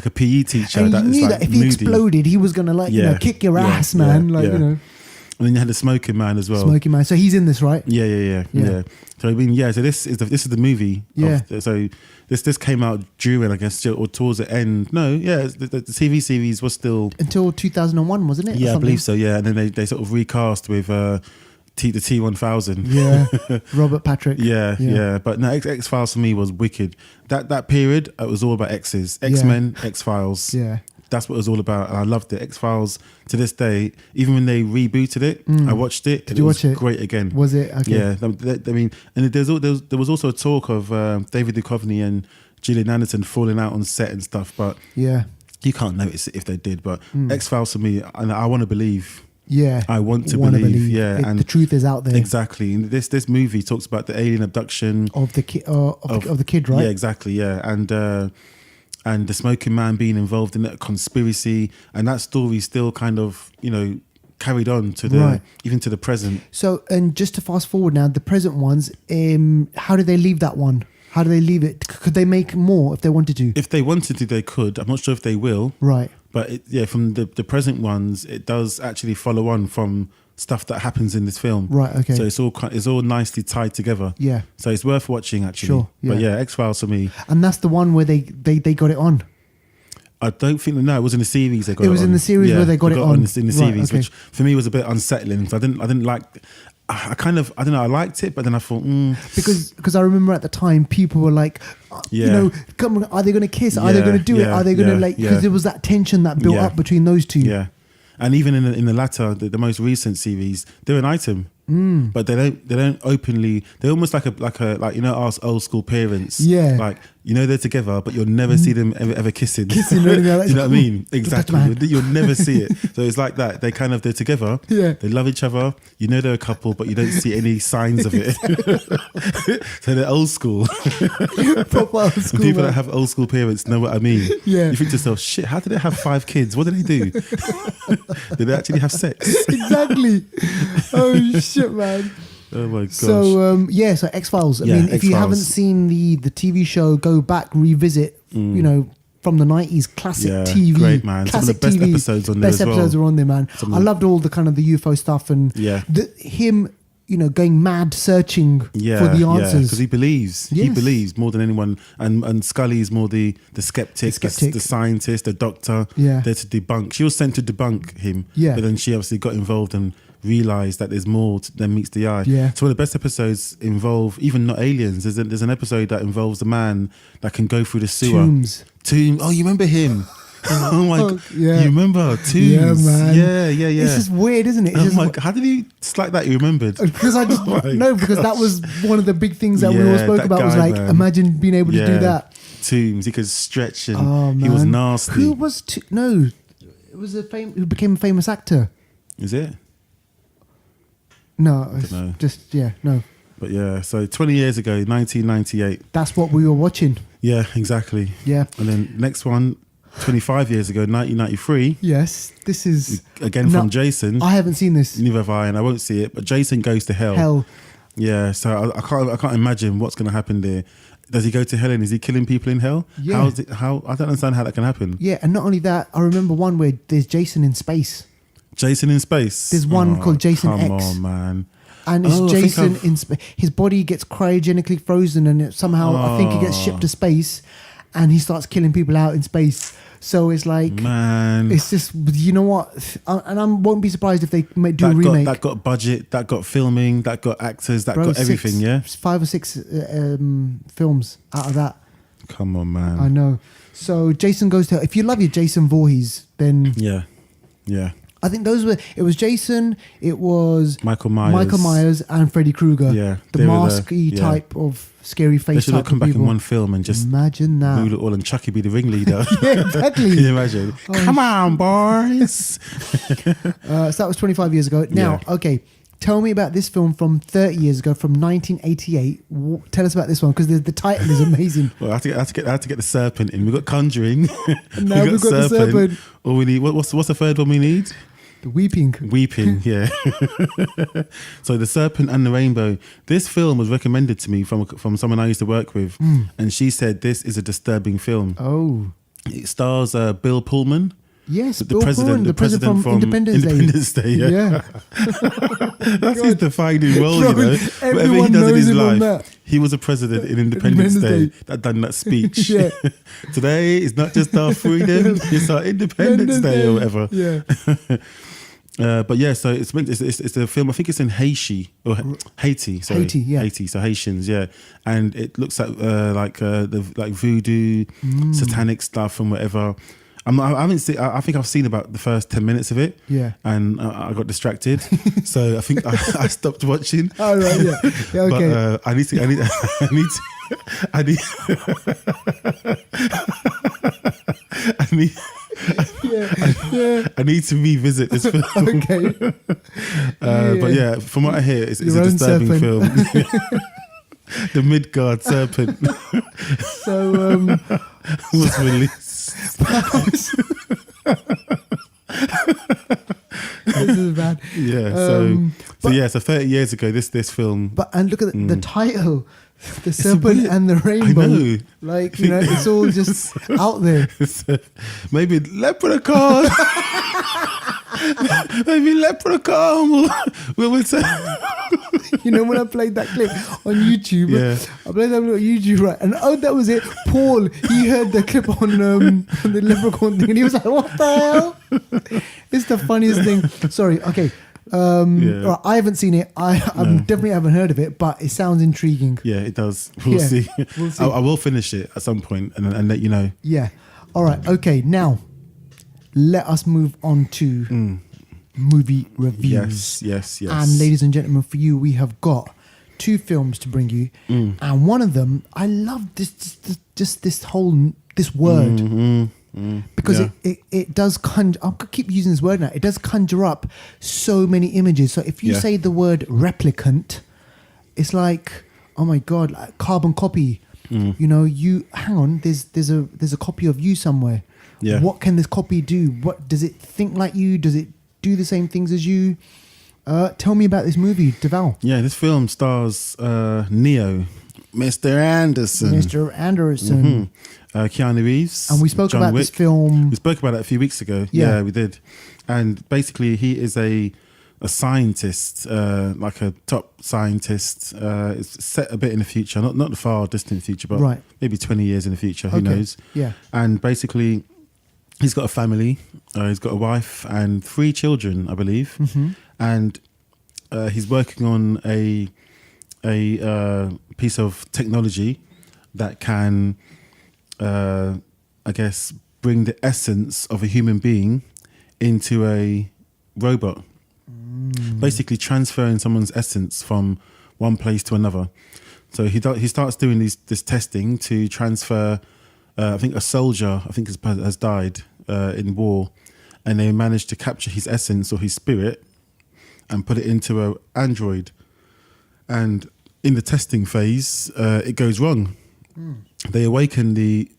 PE teacher. And you knew like that if he exploded, he was going to kick your ass, man. And then you had the Smoking Man as well. Smoking Man. So he's in this, right? Yeah. So I mean, so this is the movie. Yeah. So this came out during, I guess, or towards the end. No, the TV series was still until 2001, wasn't it? Yeah, I believe so. Yeah, and then they sort of recast with the T1000. Yeah, Robert Patrick. Yeah. But no, X-Files for me was wicked. That period, it was all about X's, X-Men, X-Files. Yeah. That's what it was all about, and I loved it. X-Files to this day, even when they rebooted it, I watched it. Did you watch it? Great again. Was it? Okay. Yeah, I mean, and there was also a talk of David Duchovny and Gillian Anderson falling out on set and stuff, but you can't notice it if they did. But X-Files for me, and I want to believe. Yeah, I want to believe. Yeah, and the truth is out there. Exactly. And this movie talks about the alien abduction of the kid, of the kid, right? Yeah, exactly. Yeah, and the Smoking Man being involved in that conspiracy, and that story still kind of, carried on to even to the present. So, and just to fast forward now, the present ones, how did they leave that one? How do they leave it? Could they make more if they wanted to? If they wanted to, they could. I'm not sure if they will. Right. But from the present ones, it does actually follow on from stuff that happens in this film. Right, okay. So it's all nicely tied together. Yeah. So it's worth watching, actually. Sure. Yeah. But yeah, X-Files for me. And that's the one where they got it on. I don't think it was in the series they got it on. It was in the series where they got it on. In the series, okay. Which for me was a bit unsettling. So I didn't like. I don't know, I liked it, but then I thought, because I remember at the time people were like, you Yeah. know, come on, are they going to kiss? Are they Yeah, going to do it? yeah, Are they going to yeah, like? yeah. Because there was that tension that built Yeah. up between those two. yeah. And even in the latter, the most recent series, they're an item. But they don't openly. They're almost like you know, our old school parents. Yeah. Like, you know, they're together, but you'll never see them ever kissing. Kissing or anything like that. Do you know what I mean? Touch my Exactly. hand. You'll never see it. So it's like that. They're together. Yeah. They love each other. You know, they're a couple, but you don't see any signs of it. So they're old school. Proper old school, And people man. that have old school parents know what I mean. Yeah. You think to yourself, shit, how did they have 5 kids? What did they do? Did they actually have sex? Exactly. Oh shit, man. Oh my gosh. So so X-Files. I Yeah, mean, if you X-Files. haven't seen the TV show, go back, revisit. You know, from the 90s, classic Yeah, TV. great, man. Some of the Classic best TV. episodes on there Best as well. episodes are on there, man. I loved all the kind of the UFO stuff and Yeah. him, you know, going mad searching for the Yeah, answers. because he believes. He Yes. believes more than anyone. And Scully is more the skeptic, skeptic. the scientist, the doctor. Yeah. There to debunk. She was sent to debunk him. Yeah. But then she obviously got involved and realised that there's more than meets the eye. Yeah. So one of the best episodes involve even not aliens. There's an episode that involves a man that can go through the sewer. Tombs. Oh, you remember him? Oh my god! yeah. You remember Tombs? Yeah, man. Yeah. It's just weird, isn't it? It's Oh just my god! How did you? It's like that. You remembered? because I just Oh my no, because that was one of the big things that we all Yeah, spoke that about. Was guy, like, man. imagine being able to do that. Tombs. He could stretch and Oh man, he was nasty. Who was no? It was who became a famous actor. Is it? No, it's know. just no. But yeah. So 20 years ago, 1998. That's what we were watching. Yeah, exactly. Yeah. And then next one, 25 years ago, 1993. Yes, this is Again No, from Jason. I haven't seen this. Neither have I, and I won't see it. But Jason Goes to Hell. Hell. Yeah, so I can't imagine what's going to happen there. Does he go to hell and is he killing people in hell? Yeah. How I don't understand how that can happen. Yeah, and not only that, I remember one where there's Jason in space, Jason in space. There's one called Jason come X. on, man. and it's Oh, I think Jason I've- in space. His body gets cryogenically frozen, and somehow I think he gets shipped to space, and he starts killing people out in space. So it's like, Man, it's just, you know what? And I won't be surprised if they do a remake. that got budget, that got filming, that got actors, that Bro, got everything. Yeah, 5 or 6 films out of that. come on, man. I know. So Jason Goes to Hell. If you love your Jason Voorhees, then Yeah, yeah. I think it was Jason, it was Michael Myers. and Freddy Krueger. Yeah, The they were masky yeah. type of scary They face should have type come of back people. in one film and just Imagine that. rule it all, and Chucky be the ringleader. Yeah, exactly. Can you imagine? Oh, Come on, boys. So that was 25 years ago. Now, okay, tell me about this film from 30 years ago, from 1988. Tell us about this one, because the title is amazing. Well, I have to get the serpent in. We've got Conjuring. Now we've got the serpent. All we need. What's the third one we need? The Weeping. Weeping, yeah. So The Serpent and the Rainbow. This film was recommended to me from someone I used to work with, and she said this is a disturbing film. Oh. It stars Bill Pullman. Yes, the Bill president, Pullman, the president from Independence Day. Yeah, that's his defining role. Bro, you know, whatever he everyone does in knows his him on life, that. he was a president in Independence Day that done that speech. Yeah. Today is not just our freedom; it's our Independence Day or whatever. Yeah. But yeah, so it's a film. I think it's in Haiti or Haiti. Sorry, Haiti, yeah. Haiti. So Haitians, yeah, and it looks at like voodoo, satanic stuff and whatever. I haven't seen. I think I've seen about the first 10 minutes of it. Yeah. And I got distracted, so I think I stopped watching. Oh right, yeah. Yeah, okay. But I need to. I need to revisit this film. Okay. But yeah, from what I hear, it's a Your own disturbing serpent. film. The Midgard serpent So was released. this is bad. Yeah, so 30 years ago, this film. But and look at the title, The Serpent and the I Rainbow. know. Like, you know, it's all just out there. Maybe Leprechaun. Maybe Leprechaun. We'll say. You know, when I played that clip on YouTube, I played that on YouTube, right? And that was it. Paul, he heard the clip on the Leprechaun thing, and he was like, "What the hell?" It's the funniest thing. Sorry. Okay. Right, I haven't seen it. I definitely haven't heard of it, but it sounds intriguing. Yeah, it does. We'll see. We'll see. I will finish it at some point and let you know. Yeah. All right. Okay. Now, let us move on to movie reviews. Yes. And ladies and gentlemen, for you, we have got 2 films to bring you, and one of them, I love this word. Because it does conjure. I'll keep using this word now. It does conjure up so many images. So if you say the word replicant, it's like, oh my god, like carbon copy. You know, you hang on. There's a copy of you somewhere. Yeah. What can this copy do? What does it think like you? Does it do the same things as you? Tell me about this movie, Deval. Yeah, this film stars Neo, Mr. Anderson. Keanu Reeves. And we spoke John about Wick. this film. We spoke about it a few weeks ago. Yeah. Yeah, we did. And basically, he is a scientist, like a top scientist. It's set a bit in the future, not the far distant future, but Right. maybe 20 years in the future. Who Okay. knows? Yeah. And basically, he's got a family. He's got a wife and 3 children, I believe. And he's working on a piece of technology that can, I guess, bring the essence of a human being into a robot. Basically transferring someone's essence from one place to another. So he starts doing this testing to transfer, I think a soldier, has died in war, and they managed to capture his essence or his spirit and put it into an android. And in the testing phase, it goes wrong. They awaken the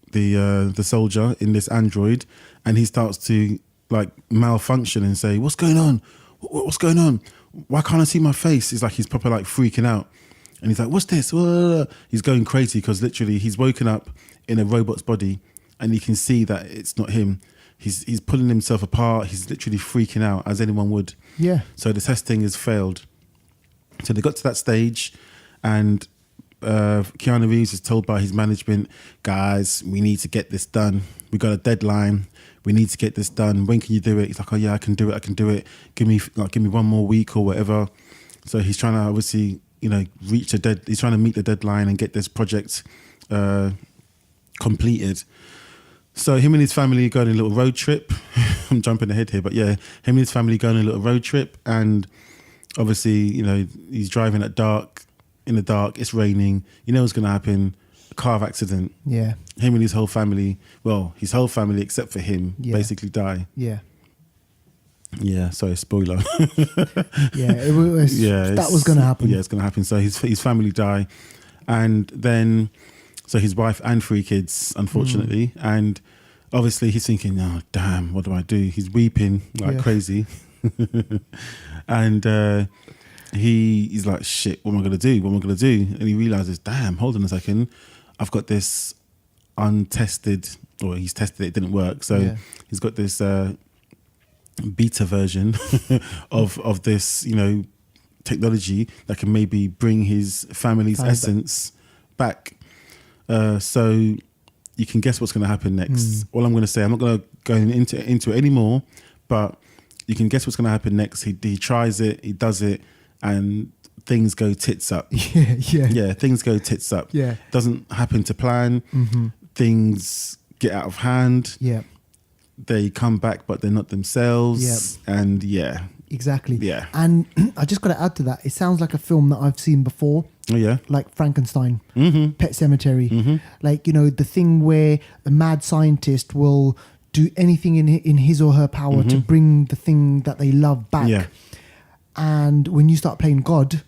soldier in this android, and he starts to like malfunction and say, "What's going on? What's going on? Why can't I see my face?" It's like he's proper like freaking out, and he's like, "What's this?" He's going crazy because literally he's woken up in a robot's body, and you can see that it's not him. He's pulling himself apart. He's literally freaking out, as anyone would. Yeah. So the testing has failed. So they got to that stage, and Keanu Reeves is told by his management, "Guys, we need to get this done. We got a deadline. We need to get this done. When can you do it?" He's like, "Oh yeah, I can do it. Give me 1 more week or whatever." So he's trying to obviously, he's trying to meet the deadline and get this project completed. So him and his family go on a little road trip. I'm jumping ahead here, but yeah, him and his family go on a little road trip, and obviously, he's driving in the dark, it's raining, what's going to happen, a car accident. Yeah. Him and his whole family except for him, basically die. Yeah. Yeah, sorry, spoiler. Yeah, that was going to happen. Yeah, it's going to happen. So his family die, and then so his wife and 3 kids, unfortunately, and obviously he's thinking, "Oh damn, what do I do?" He's weeping like crazy, and he's like, "Shit, what am I gonna do? What am I gonna do?" And he realizes, "Damn, hold on a second, I've got this untested, or he's tested it, didn't work. So he's got this beta version of this, technology that can maybe bring his family's essence back. So you can guess what's going to happen next. All I'm going to say, I'm not going to go into it anymore, but you can guess what's going to happen next. He tries it, he does it, and things go tits up. Yeah, things go tits up. Yeah. Doesn't happen to plan. Things get out of hand. Yeah. They come back, but they're not themselves. And exactly. Yeah. And I just got to add to that. It sounds like a film that I've seen before. Oh yeah. Like Frankenstein, Pet Sematary. Like, the thing where the mad scientist will do anything in his or her power to bring the thing that they love back. Yeah. And when you start playing God,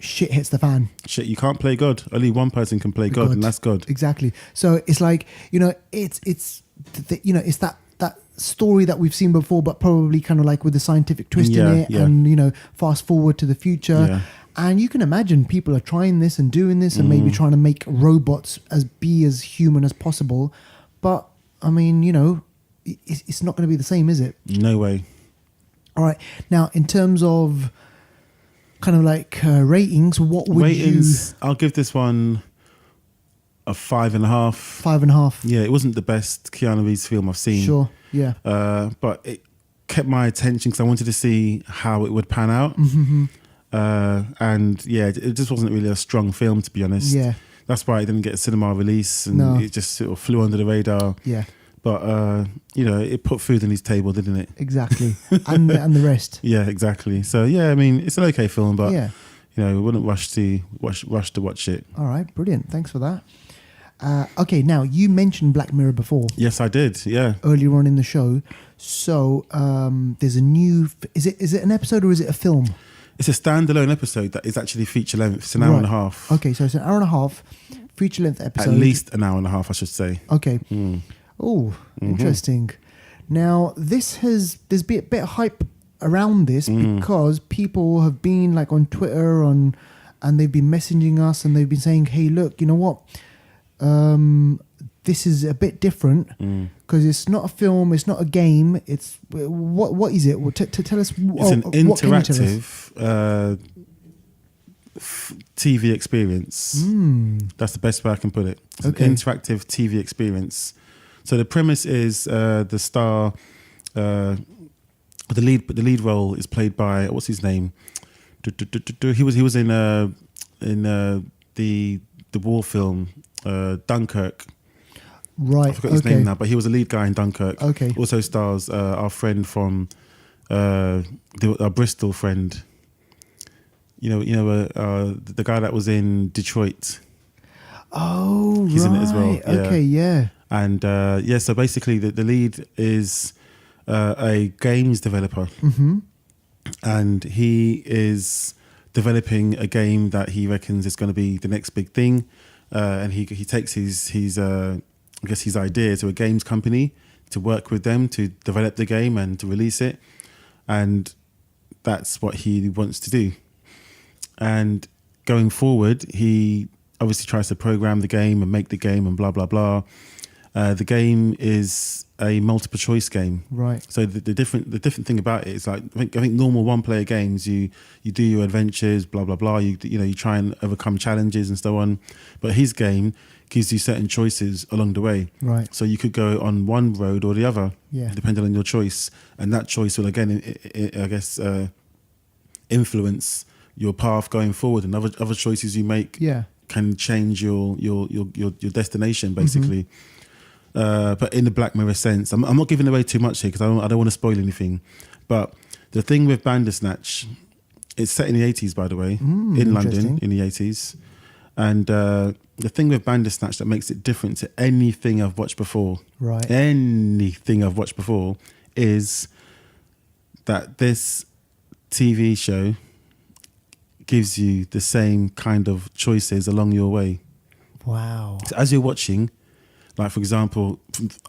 shit hits the fan. Shit, you can't play God. Only one person can play God, and that's God. Exactly. So it's like, it's that story that we've seen before, but probably kind of like with a scientific twist in it, and fast forward to the future. Yeah. And you can imagine people are trying this and doing this and maybe trying to make robots be as human as possible. But I mean, it's not going to be the same, is it? No way. All right. Now, in terms of kind of like ratings, what would ratings? I'll give this one a 5.5. 5.5. Yeah, it wasn't the best Keanu Reeves film I've seen. Sure. Yeah. But it kept my attention because I wanted to see how it would pan out. And yeah, it just wasn't really a strong film, to be honest. Yeah. That's why it didn't get a cinema release, and No. it just sort of flew under the radar. Yeah. But you know, it put food on his table, didn't it? Exactly. and the rest. Yeah, exactly. So yeah, I mean, it's an okay film, but Yeah. you know, we wouldn't rush to watch it. All right, brilliant. Thanks for that. Okay, now you mentioned Black Mirror before. Yes, I did. Yeah. Earlier on in the show. So there's a new. Is it an episode or is it a film? It's a standalone episode that is actually feature length. It's an hour and a half. Okay, so it's an hour and a half, feature length episode. At least an hour and a half, I should say. Okay. Oh, interesting. Now there's been a bit of hype around this because people have been like on Twitter and they've been messaging us and they've been saying, "Hey, look, you know what? This is a bit different because it's not a film, it's not a game. It's what is it? Well, tell us. It's an interactive TV experience. That's the best way I can put it. It's an interactive TV experience. So the premise is the star, the lead role is played by, what's his name? He was in the war film Dunkirk. Right. I forgot his name now, but he was a lead guy in Dunkirk. Okay. Also stars our friend from our Bristol friend. The guy that was in Detroit. Oh, he's in it as well. Yeah. Okay, yeah. And so basically the lead is a games developer, and he is developing a game that he reckons is going to be the next big thing, and he takes his idea to a games company to work with them to develop the game and to release it, and that's what he wants to do. And going forward, he obviously tries to program the game and make the game and blah blah blah. The game is a multiple choice game, right? So the different thing about it is like I think normal one player games you do your adventures, blah blah blah. You try and overcome challenges and so on. But his game gives you certain choices along the way, right? So you could go on one road or the other, depending on your choice, and that choice will again, influence your path going forward, and other choices you make can change your destination basically. But in the Black Mirror sense, I'm not giving away too much here because I don't want to spoil anything. But the thing with Bandersnatch, it's set in the 80s, by the way, in London in the 80s. And the thing with Bandersnatch that makes it different to anything I've watched before, right? Anything I've watched before is that this TV show gives you the same kind of choices along your way. Wow. So as you're watching, like for example,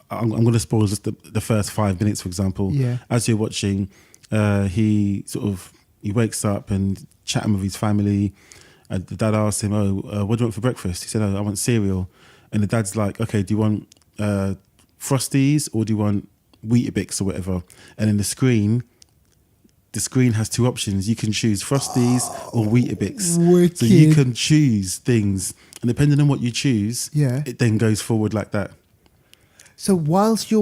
I'm going to spoil just the first 5 minutes, for example. Yeah. As you're watching, he wakes up and chatting with his family. The dad asks him, what do you want for breakfast? He said, I want cereal. And the dad's like, okay, do you want Frosties or do you want Weetabix or whatever? And then the screen has two options. You can choose Frosties or Weetabix. Wicked. So you can choose things. And depending on what you choose, it then goes forward like that. So whilst they're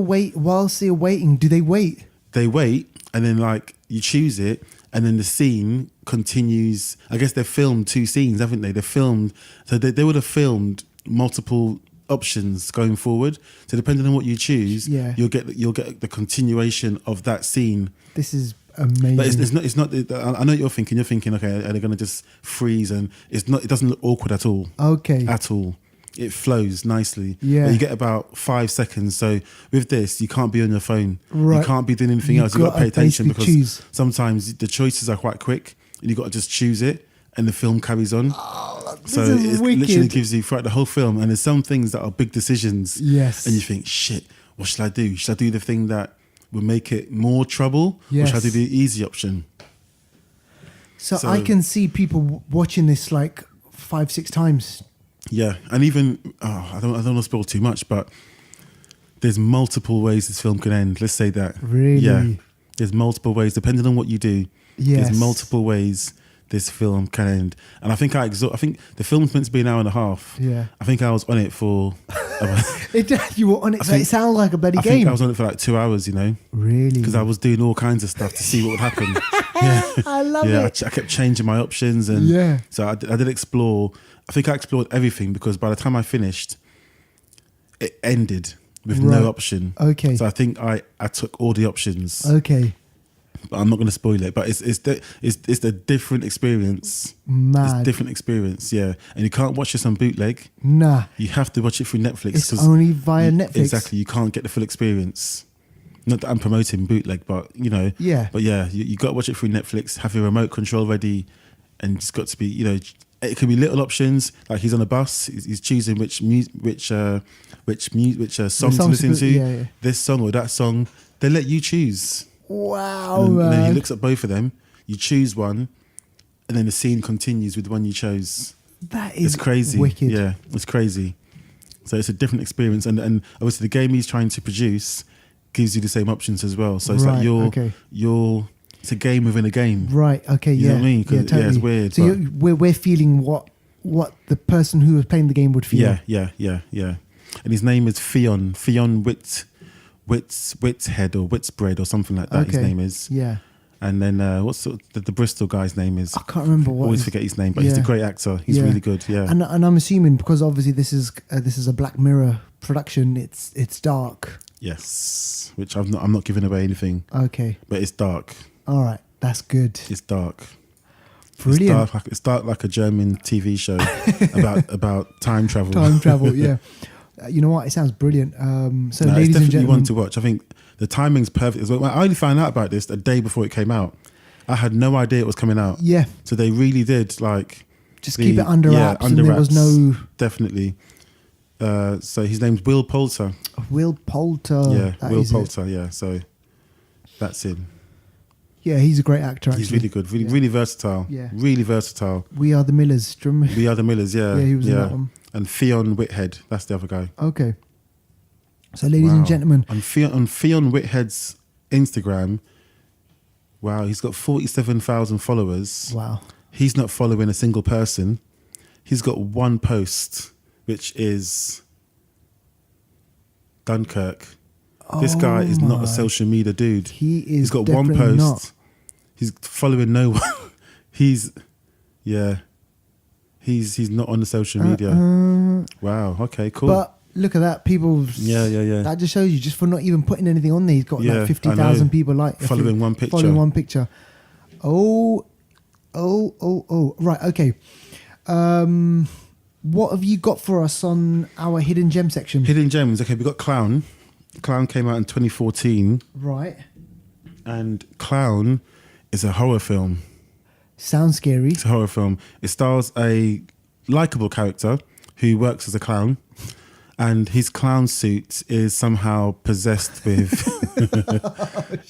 waiting, do they wait? They wait, and then like you choose it, and then the scene continues. I guess they've filmed two scenes, haven't they? So they would have filmed multiple options going forward. So depending on what you choose, you'll get the continuation of that scene. This is amazing. But it's not. I know what you're thinking. You're thinking, okay, are they going to just freeze? And it's not. It doesn't look awkward at all. Okay. At all. It flows nicely. Yeah. But you get about 5 seconds. So with this, you can't be on your phone. Right. You can't be doing anything else. You've got to pay attention because sometimes the choices are quite quick and you've got to just choose it and the film carries on. Oh, so it literally gives you throughout the whole film. And there's some things that are big decisions. Yes. And you think, shit, what should I do? Should I do the thing that will make it more trouble? Yes. Or should I do the easy option? So I can see people watching this like 5-6 times. Yeah, and even I don't want to spoil too much, but there's multiple ways this film can end. Let's say that. Really? Yeah, there's multiple ways depending on what you do. Yes. There's multiple ways this film can end, and I think the film's meant to be an hour and a half. Yeah. I think I was on it for You were on it. So think- it sounds like a bloody I game. think I was on it for like 2 hours, you know, Really? because I was doing all kinds of stuff to see what would happen. I love Yeah, it. I kept changing my options, and Yeah. so I did explore. I think I explored everything because by the time I finished, it ended with Right. no option. Okay. So I think I took all the options. Okay. But I'm not going to spoil it. But it's the different experience. Mad. It's different experience, yeah. And you can't watch this on bootleg. Nah. You have to watch it through Netflix. It's 'cause only via you- Netflix. Exactly. You can't get the full experience. Not that I'm promoting bootleg, but you know. Yeah. But yeah, you got to watch it through Netflix. Have your remote control ready, and it's got to be, you know, it could be little options. Like he's on a bus, he's choosing which song to listen to. Yeah. This song or that song. They let you choose. Wow, And then he man. looks at both of them. You choose one, and then the scene continues with the one you chose. That is It's crazy. wicked. Yeah, it's crazy. So it's a different experience, and obviously the game he's trying to produce gives you the same options as well. So it's Right, like okay. it's a game within a game. Right. Okay. You yeah. know what I mean? 'Cause, Yeah. Totally. it's weird, So but- we're feeling what the person who was playing the game would feel. Yeah. And his name is Fionn Whitshead or Whitsbread or something like that. His Okay. name is. Yeah. And then what's the Bristol guy's name is? I can't remember what. Always his- forget his name, but he's a Yeah. great actor. He's Yeah. really good. Yeah. And I'm assuming because obviously this is a Black Mirror production. It's dark. Yes. Which I'm not giving away anything, Okay. but it's dark. All right. That's good. It's dark. Brilliant. It's dark like a German TV show about time travel. Time travel. Yeah. You know what? It sounds brilliant. So, No, it's ladies and definitely gentlemen, one to watch. I think the timing's perfect as well. I only found out about this a day before it came out. I had no idea it was coming out. yeah, So they really did like just keep it under wraps, and there was no definitely. So his name's Will Poulter. Will Poulter. Yeah, That Will is it. Poulter. Yeah, so that's him. Yeah, he's a great actor. Actually, He's really good, Yeah. really versatile. Yeah. Really versatile. We Are the Millers. Do you remember? We Are the Millers. Yeah, Yeah, he was in that one. And Fionn Whithead. That's the other guy. Okay. So, ladies Wow. and gentlemen, on Fionn Whithead's Instagram, wow, he's got 47,000 followers. wow. He's not following a single person. He's got one post, which is Dunkirk. This guy is not my. a social media dude. He is He's got one definitely post. not. He's following no one. He's not on the social media. Wow. Okay. Cool. But look at that, people. Yeah. That just shows you, just for not even putting anything on there, he's got Yeah, like I 50,000 know. people Following one picture. Following one picture. Oh. Right. Okay. What have you got for us on our hidden gem section? Hidden gems. Okay, we got Clown. Clown came out in 2014, Right. and Clown is a horror film. Sounds scary. It's a horror film. It stars a likable character who works as a clown, and his clown suit is somehow possessed with.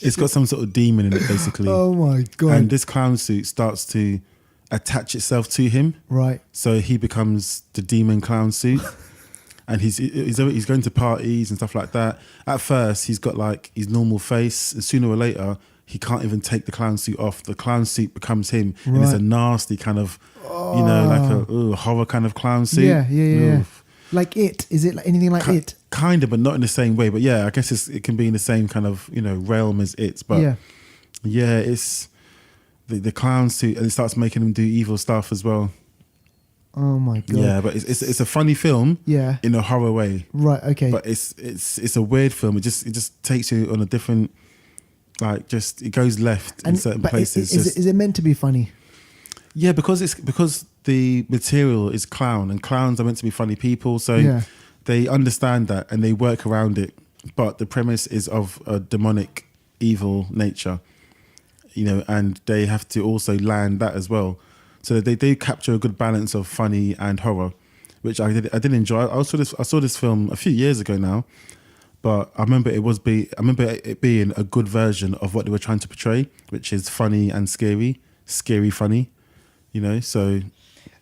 It's got some sort of demon in it, basically. Oh my god. And this clown suit starts to attach itself to him, Right. so he becomes the demon clown suit. And he's going to parties and stuff like that. At first, he's got like his normal face, and sooner or later, he can't even take the clown suit off. The clown suit becomes him, and it's a Right. nasty kind of, like a horror kind of clown suit. Yeah. Oof. Like It. Is it like anything like It? Kind of, but not in the same way. But yeah, I guess it can be in the same kind of realm as It. But Yeah. it's the clown suit, and it starts making him do evil stuff as well. Oh my god. Yeah, but it's a funny film. Yeah. In a horror way. Right. Okay. But it's a weird film. It just takes you on a different, like, just it goes left in certain places. Is it meant to be funny? Yeah, because the material is clown, and clowns are meant to be funny people, so Yeah. they understand that and they work around it. But the premise is of a demonic, evil nature, and they have to also land that as well. So they do capture a good balance of funny and horror, which I did enjoy. I saw this film a few years ago now, but I remember it being a good version of what they were trying to portray, which is funny and scary funny, So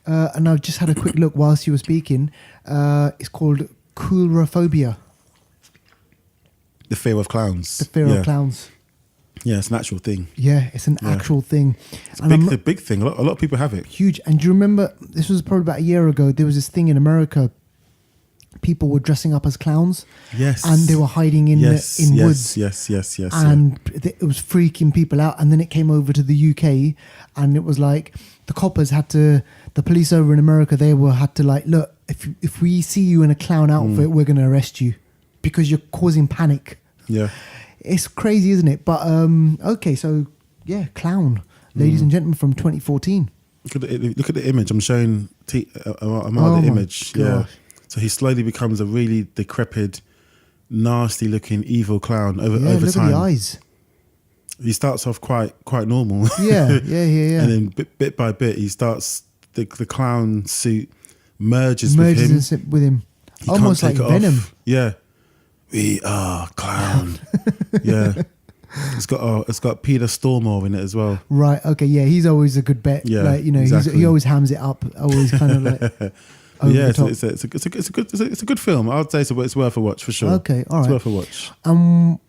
And I've just had a quick look whilst you were speaking. It's called coulrophobia. the fear of clowns. The fear of clowns. Yeah, it's an actual thing. Yeah, it's an actual thing. It's a big thing. A lot of people have it. Huge. And do you remember, this was probably about a year ago, there was this thing in America. people were dressing up as clowns. Yes. And they were hiding in woods. Yes. And it was freaking people out. And then it came over to the UK, and it was like the coppers the police over in America, had to like, look, if we see you in a clown outfit, we're going to arrest you because you're causing panic. Yeah. It's crazy, isn't it? But okay, so yeah, clown, ladies and gentlemen, from 2014. Look at the image. I'm showing the image. gosh. Yeah. So he slowly becomes a really decrepit, nasty looking evil clown over Look time. at the eyes. He starts off quite normal. Yeah. And then bit by bit, he starts the clown suit merges with him. He Almost can't like take it Venom. off. Yeah. We are clown. Yeah. It's got Peter Stormare in it as well. Right. Okay. Yeah. He's always a good bet. Yeah. Like, Exactly. he always hams it up. Always kind of like. Over Yeah, the top. it's a good film. I'd say it's worth a watch for sure. Okay, all It's right. worth a watch.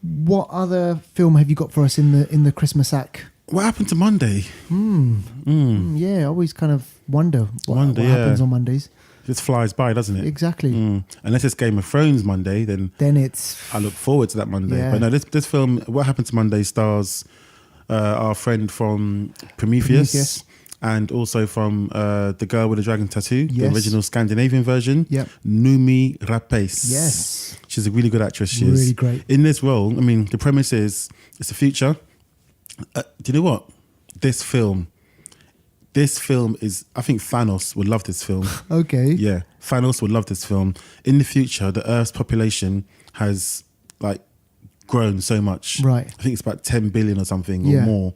What other film have you got for us in the Christmas sack? What happened to Monday? Yeah, I always kind of wonder what happens on Mondays. It just flies by, doesn't it? Exactly. Unless it's Game of Thrones Monday, then It's I look forward to that Monday. Yeah. But no, this film, What Happened to Monday, stars our friend from Prometheus. And also from The Girl with the Dragon Tattoo, the Yes. original Scandinavian version. Yep. Noomi Rapace. Yes. She's a really good actress. She Really is. great. In this role, I mean, the premise is it's the future. Do you know what? This film is, I think Thanos would love this film. okay. Yeah, Thanos would love this film. In the future, the Earth's population has like grown so much. Right. I think it's about 10 billion or something Yeah. or more.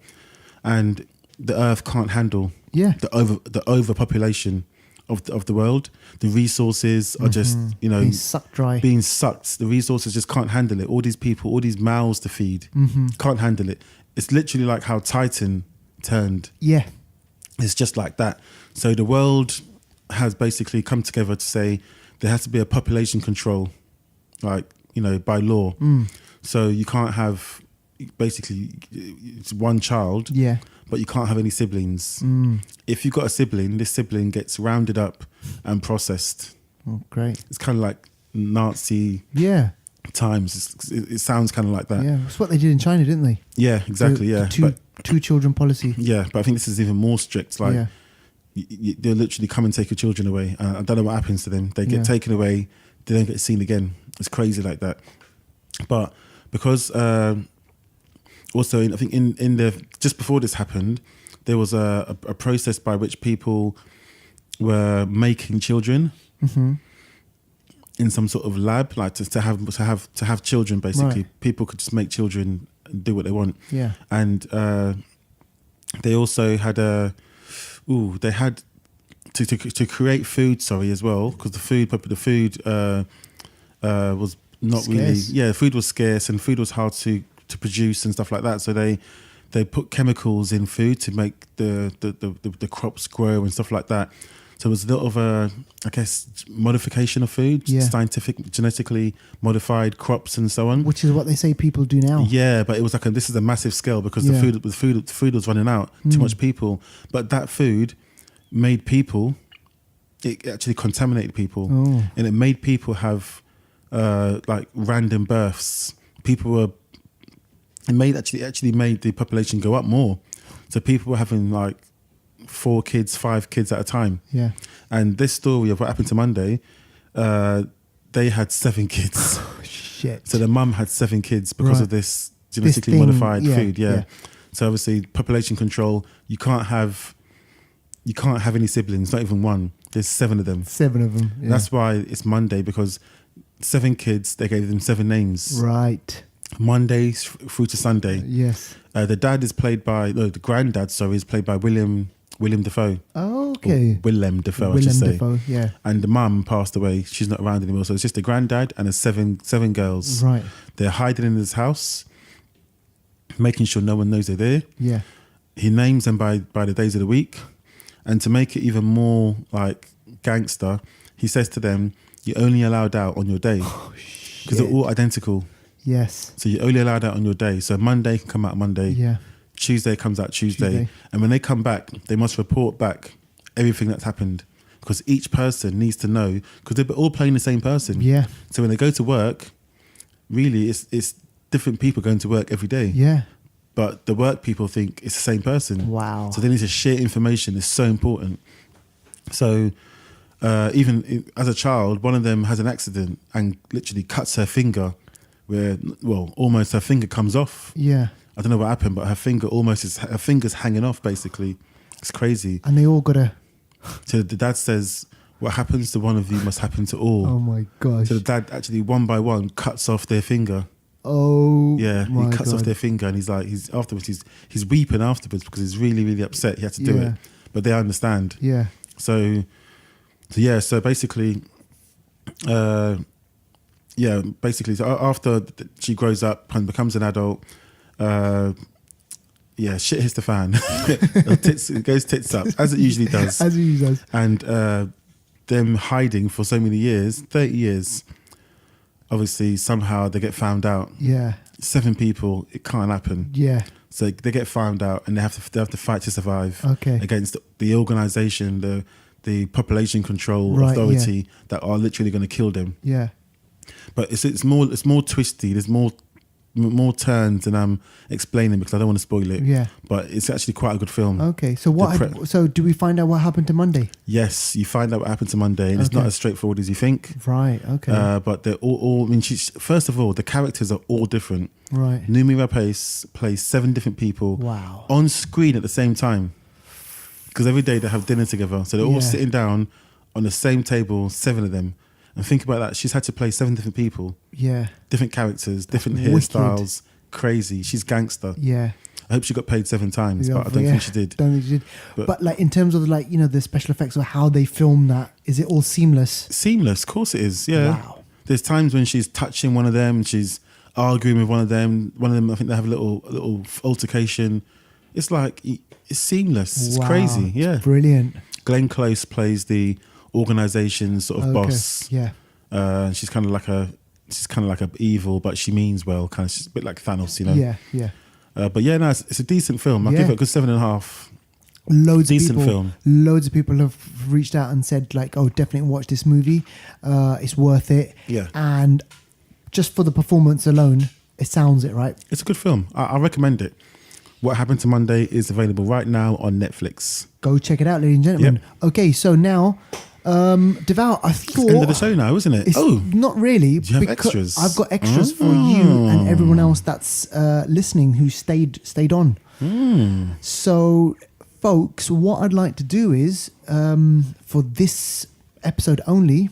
And the Earth can't handle the overpopulation of the world. The resources are just, being sucked dry. being sucked. The resources just can't handle it. All these people, all these mouths to feed, can't handle it. It's literally like how Titan turned. Yeah. It's just like that. So the world has basically come together to say there has to be a population control, like, by law. So you can't have, basically, it's one child. Yeah. But you can't have any siblings. If you've got a sibling, this sibling gets rounded up and processed. Oh, great. It's kind of like Nazi Yeah. times. It sounds kind of like that. Yeah. That's what they did in China, didn't they? Yeah, exactly. The Yeah. two children policy. Yeah, but I think this is even more strict. Like, Yeah. they'll literally come and take your children away. I don't know what happens to them. They get taken away. They don't get seen again. It's crazy like that. But because also, I think in the just before this happened, there was a process by which people were making children in some sort of lab, like to have children. Basically, Right. people could just make children and do what they want. Yeah. And they also had they had to create food. Sorry, as well, because the food was not Scarce. really. Yeah, food was scarce and food was hard to produce and stuff like that. So they put chemicals in food to make the crops grow and stuff like that. So it was a lot of I guess modification of food, scientific, genetically modified crops and so on. Which is what they say people do now. Yeah, but it was like this is a massive scale because the food was running out, too much people. But that food made people. It actually contaminated people, and it made people have like random births. People were. It actually made the population go up more. So people were having like 4 kids, 5 kids at a time. Yeah. And this story of What Happened to Monday, they had 7 kids. Oh, shit. So the mum had 7 kids because of this genetically modified food. Yeah. So obviously population control, you can't have any siblings, not even one. There's 7 of them. 7 of them. Yeah. That's why it's Monday, because 7 kids, they gave them 7 names. Right. Monday through to Sunday. Yes. The granddad, is played by William Dafoe. Oh, okay. Or Willem Dafoe, I Willem should say. Dafoe, yeah. And the mum passed away. She's not around anymore. So it's just the granddad and the seven girls. Right. They're hiding in his house, making sure no one knows they're there. Yeah. He names them by the days of the week. And to make it even more like gangster, he says to them, you're only allowed out on your day. Because they're all identical. Yes. So you're only allowed out on your day. So Monday can come out Monday. Yeah. Tuesday comes out Tuesday. And when they come back, they must report back everything that's happened. because each person needs to know, because they're all playing the same person. Yeah. So when they go to work, really it's different people going to work every day. Yeah. But the work people think it's the same person. Wow. So they need to share information. It's so important. So even as a child, one of them has an accident and literally cuts her finger, where almost her finger comes off. Yeah. I don't know what happened, but her finger's hanging off. Basically, it's crazy. And they all gotta. So the dad says, "What happens to one of you must happen to all." Oh my gosh. So the dad actually one by one cuts off their finger. Oh. Yeah, my he cuts God. off their finger, and he's weeping afterwards because he's really, really upset. He had to do Yeah. it, but they understand. Yeah. So basically, so after she grows up and becomes an adult, shit hits the fan. It goes tits up, as it usually does. As it usually does. And them hiding for so many years, 30 years, obviously somehow they get found out. Yeah. 7 people, it can't happen. Yeah. So they get found out, and they have to fight to survive. Okay. Against the organization, the population control Right, authority that are literally going to kill them. Yeah. But it's more twisty. There's more turns than I'm explaining because I don't want to spoil it. Yeah. But it's actually quite a good film. Okay. So so do we find out what happened to Monday? Yes, you find out what happened to Monday, and it's not Okay. as straightforward as you think. Right. Okay. But they're all. I mean, first of all, the characters are all different. Right. Noomi Rapace plays 7 different people. Wow. On screen at the same time. Because every day they have dinner together, so they're all Yeah. sitting down on the same table, 7 of them. And think about that. She's had to play 7 different people, Yeah. different characters, different wicked. hairstyles. Crazy. She's gangster. Yeah. I hope she got paid 7 times, Yeah, but I don't think she did. Don't think she did. But- But like in terms of like, the special effects of how they film that, is it all seamless? Seamless, of course it is. Yeah. Wow. There's times when she's touching one of them, and she's arguing with one of them. One of them, I think they have a little altercation. It's like it's seamless. It's Wow. crazy. Yeah. Brilliant. Glenn Close plays the organization sort of Okay. boss. Yeah. She's kind of like a evil, but she means well. Kind of, she's a bit like Thanos, you know. Yeah. Yeah. But yeah, no, it's a decent film. I Yeah. give it a good 7.5. Decent film. Loads of people have reached out and said like, "Oh, definitely watch this movie. It's worth it." Yeah. And just for the performance alone, it sounds it, right? It's a good film. I recommend it. What Happened to Monday is available right now on Netflix. Go check it out, ladies and gentlemen. Okay, so now, Devout, I thought End of the show now, isn't it? it's not really. Do you have because extras? I've got extras for you and everyone else that's listening who stayed on. So, folks, what I'd like to do is for this episode only,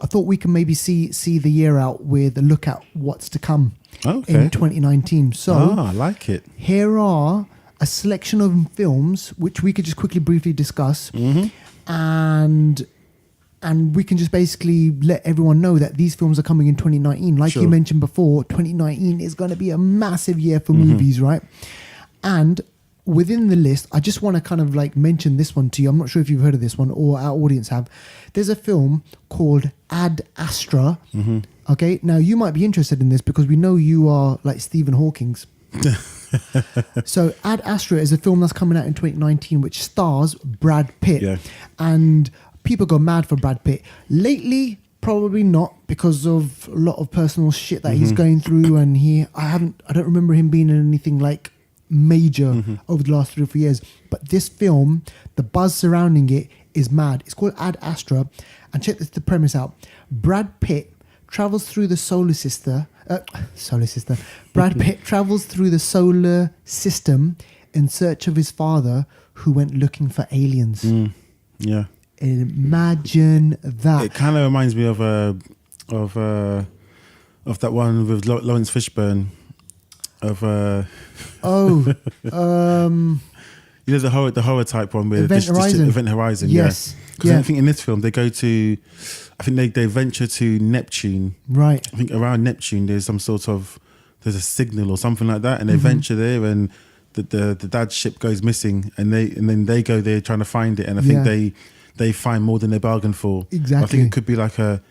I thought we can maybe see the year out with a look at what's to come in 2019. So I like it. here are a selection of films which we could just quickly briefly discuss, and we can just basically let everyone know that these films are coming in 2019. Like Sure. you mentioned before, 2019 is going to be a massive year for movies, right? And within the list, I just want to kind of like mention this one to you. I'm not sure if you've heard of this one or our audience have. There's a film called Ad Astra. Okay, now you might be interested in this because we know you are like Stephen Hawking's. So Ad Astra is a film that's coming out in 2019 which stars Brad Pitt. Yeah. And people go mad for Brad Pitt. Lately, probably not because of a lot of personal shit that he's going through, and I don't remember him being in anything like major over the last 3 or 4 years. But this film, the buzz surrounding it is mad. It's called Ad Astra, and check the premise out. Brad Pitt travels through the solar system. Brad Pitt travels through the solar system in search of his father, who went looking for aliens. Yeah. Imagine that. It kind of reminds me of that one with Lawrence Fishburne. You know the horror type one with Event Horizon. Yes. Because I think in this film they go to, I think they venture to Neptune. Right. I think around Neptune there's a signal or something like that, and they venture there, and the dad's ship goes missing, and then they go there trying to find it, and I think they find more than they bargained for. Exactly. I think it could be like a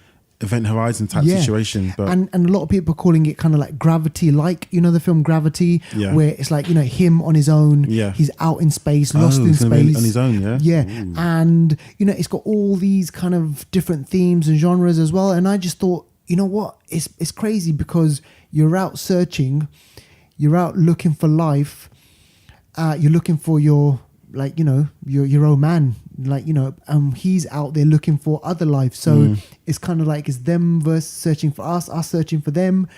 Event Horizon type situation. But and a lot of people are calling it kind of like Gravity, like, you know, the film Gravity, Yeah. where it's like, you know, him on his own. Yeah. He's out in space, lost in he's gonna be space. on his own, yeah? Yeah. Ooh. And, you know, it's got all these kind of different themes and genres as well. And I just thought, you know what? It's crazy because you're out searching, you're out looking for life, you're looking for your, like, you know, your own man, like, you know, he's out there looking for other life. So it's kind of like it's them versus searching for us searching for them.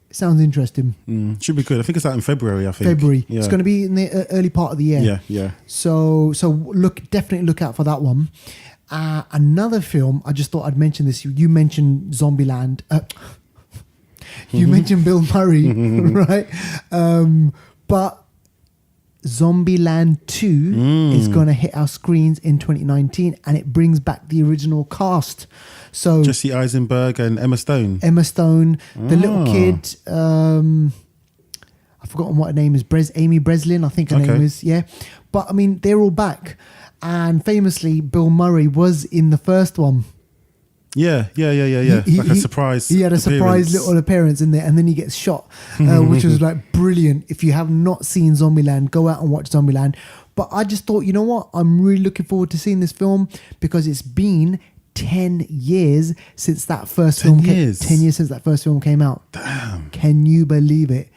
It sounds interesting. Should be good. I think it's out in February. I think February. Yeah. It's going to be in the early part of the year. Yeah. So definitely look out for that one. Another film, I just thought I'd mention this. You mentioned Zombieland. You mentioned Bill Murray, right? But Zombieland 2 is going to hit our screens in 2019, and it brings back the original cast. So Jesse Eisenberg and Emma Stone. The little kid, I've forgotten what her name is, Amy Breslin, I think her name is, yeah. But I mean, they're all back. And famously, Bill Murray was in the first one. Yeah. Like a surprise. He had a surprise little appearance in there, and then he gets shot, which was like brilliant. If you have not seen Zombieland, go out and watch Zombieland. But I just thought, you know what? I'm really looking forward to seeing this film because it's been 10 years since that first 10 film years. 10 years since that first film came out. Damn. Can you believe it?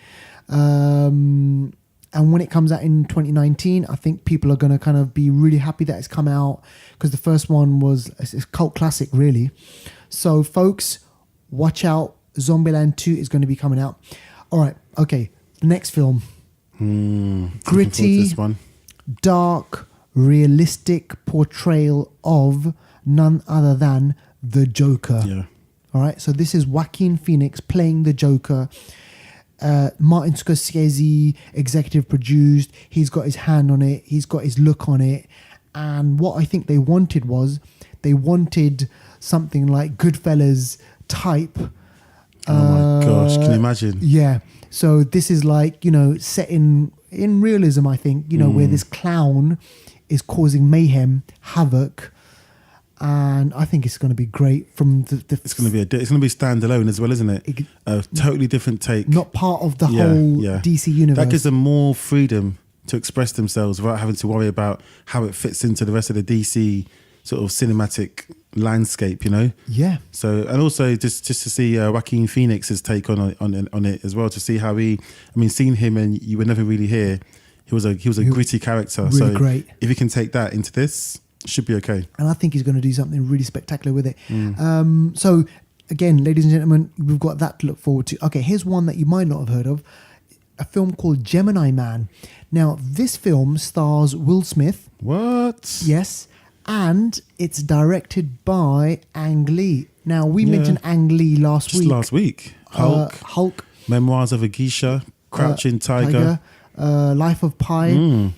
And when it comes out in 2019, I think people are going to kind of be really happy that it's come out because the first one was a cult classic, really. So, folks, watch out. Zombieland 2 is going to be coming out. All right. Okay. Next film. Gritty, This one. dark, realistic portrayal of none other than the Joker. Yeah. All right. So, this is Joaquin Phoenix playing the Joker. Martin Scorsese executive produced. He's got his hand on it. He's got his look on it. And what I think they wanted something like Goodfellas type. Oh my gosh, can you imagine? Yeah. So this is like, you know, set in realism, I think, you know, where this clown is causing mayhem, havoc. And I think it's going to be great. From the It's going to be standalone as well, isn't it? A totally different take. not part of the whole DC universe. That gives them more freedom to express themselves without having to worry about how it fits into the rest of the DC sort of cinematic landscape, you know? Yeah. So, and also just to see Joaquin Phoenix's take on it as well, to see how seeing him, and you were never really here. He was a gritty character. Really so great. If you can take that into this, should be okay. And I think he's going to do something really spectacular with it. So again, ladies and gentlemen, we've got that to look forward to. Okay, here's one that you might not have heard of. A film called Gemini Man. Now, this film stars Will Smith. What? Yes. And it's directed by Ang Lee. Now, we mentioned Ang Lee last week. Hulk. Memoirs of a Geisha. Crouching Tiger. Life of Pi.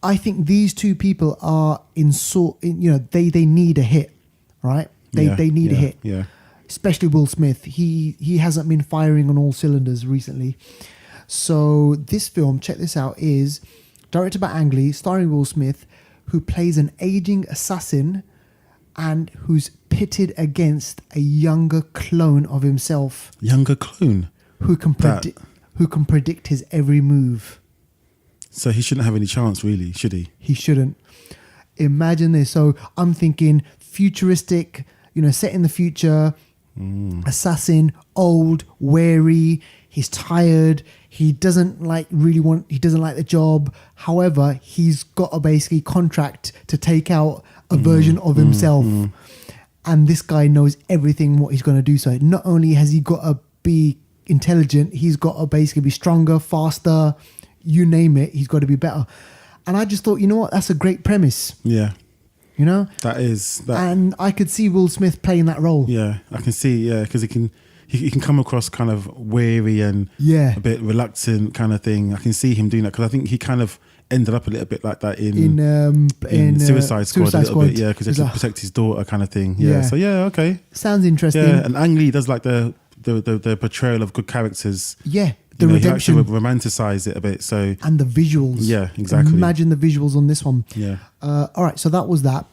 I think these two people are they need a hit, right? They need a hit. Yeah. Especially Will Smith. He hasn't been firing on all cylinders recently. So this film, check this out, is directed by Ang Lee, starring Will Smith, who plays an aging assassin and who's pitted against a younger clone of himself. Younger clone? Who can predict his every move. So he shouldn't have any chance, really, should he? He shouldn't. Imagine this. So I'm thinking futuristic, set in the future, assassin, old, wary, he's tired, he doesn't like the job. However, he's got a basically contract to take out a version of himself. And this guy knows everything what he's going to do. So not only has he got to be intelligent, he's got to basically be stronger, faster, you name it, he's got to be better. And I just thought, you know what, that's a great premise. Yeah. That is. And I could see Will Smith playing that role. Yeah, I can see, because he can come across kind of weary and a bit reluctant kind of thing. I can see him doing that because I think he kind of ended up a little bit like that in Suicide Squad a little bit, because he had to protect his daughter kind of thing. Yeah. So okay. Sounds interesting. Yeah, and Ang Lee does like the portrayal of good characters. Yeah. The redemption. He actually romanticize it a bit. So and the visuals. Yeah, exactly. Imagine the visuals on this one. Yeah. All right, so that was that.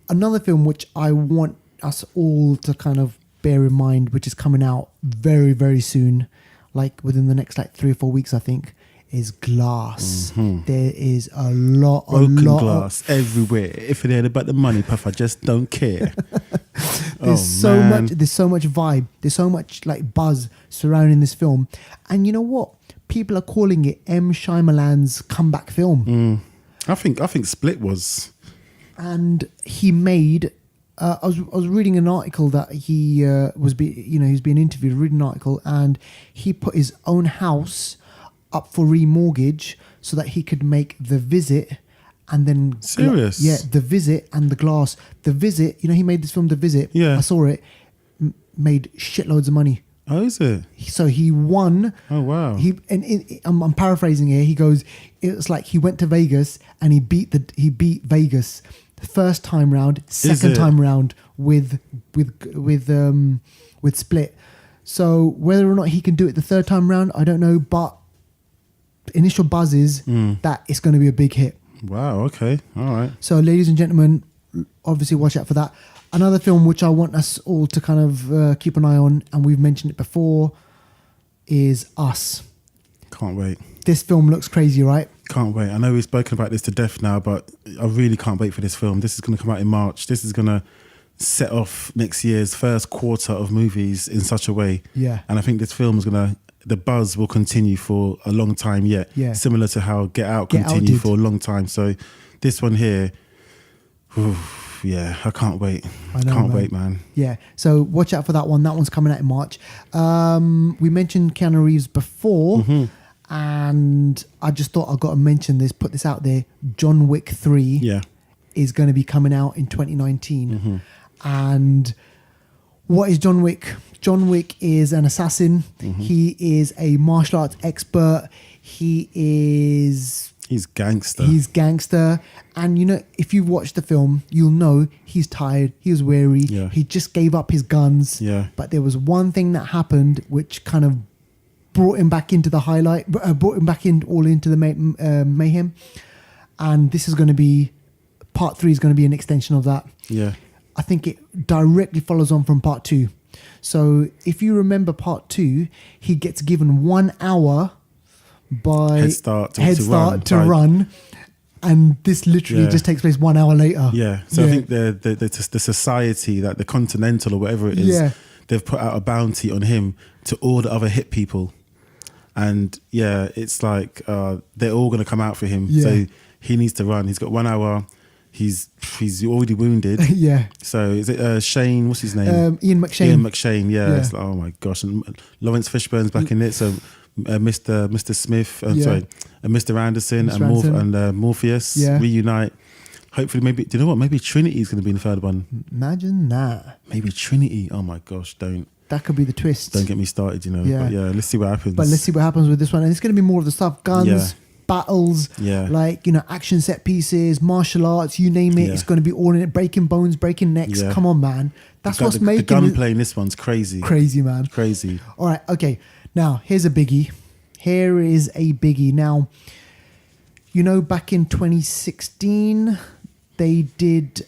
Another film which I want us all to kind of bear in mind, which is coming out very, very soon, like within the next like 3 or 4 weeks, I think, is Glass. There is a lot glass everywhere. If it ain't about the money, puff, I just don't care. There's so much vibe. There's so much like buzz surrounding this film, and you know what? People are calling it M. Shyamalan's comeback film. I think Split was, and he made. I was reading an article that he was he's being interviewed. Reading an article, and he put his own house up for remortgage so that he could make The Visit, and then serious. The Visit and The Glass. The Visit, he made this film, The Visit. Yeah, I saw it. Made shitloads of money. Oh, is it? So he won. Oh, wow. I'm paraphrasing here. He goes, it's like he went to Vegas and he beat Vegas the first time round, second time round with Split. So whether or not he can do it the third time round, I don't know. But initial buzz is that it's going to be a big hit. Wow. Okay. All right. So, ladies and gentlemen, obviously watch out for that. Another film which I want us all to kind of keep an eye on, and we've mentioned it before, is Us. Can't wait. This film looks crazy, right? Can't wait. I know we've spoken about this to death now, but I really can't wait for this film. This is going to come out in March. This is going to set off next year's first quarter of movies in such a way. Yeah. And I think this film is the buzz will continue for a long time yet. Yeah. Similar to how Get Out continued for a long time. So this one here, yeah, I can't wait. Can't wait, man. Yeah. So watch out for that one. That one's coming out in March. We mentioned Keanu Reeves before, and I just thought I've got to mention this, put this out there. John Wick 3 is going to be coming out in 2019. And what is John Wick? John Wick is an assassin. He is a martial arts expert. He's gangster. And if you watch the film, you'll know he's tired. He was weary. Yeah. He just gave up his guns. Yeah. But there was one thing that happened which kind of brought him back into the highlight, brought him back into the mayhem. And this is going to be, part 3 is going to be an extension of that. Yeah. I think it directly follows on from part 2. So if you remember part 2, he gets given 1 hour by head start to run, and this literally just takes place 1 hour later. Yeah. So I think the society, that the Continental or whatever it is, they've put out a bounty on him to all the other hit people, and it's like they're all going to come out for him. So he needs to run. He's got 1 hour. He's already wounded. So is it Shane? What's his name? Ian McShane. Ian McShane. Yeah. It's like, oh my gosh. And Lawrence Fishburne's back in it. So Mr. Smith. Mr. Anderson and Morpheus reunite. Hopefully, maybe. Do you know what? Maybe Trinity's going to be in the third one. Imagine that. Maybe Trinity. Oh my gosh! Don't. That could be the twist. Don't get me started. Yeah. But let's see what happens. But let's see what happens with this one. And it's going to be more of the stuff: guns. Battles, action set pieces, martial arts, you name it. It's going to be all in it. Breaking bones, breaking necks. Come on, man. That's what's making the gunplay in this one's crazy. Crazy, man. Crazy. All right, okay. Now here's a biggie. Here is a biggie. Now, back in 2016, they did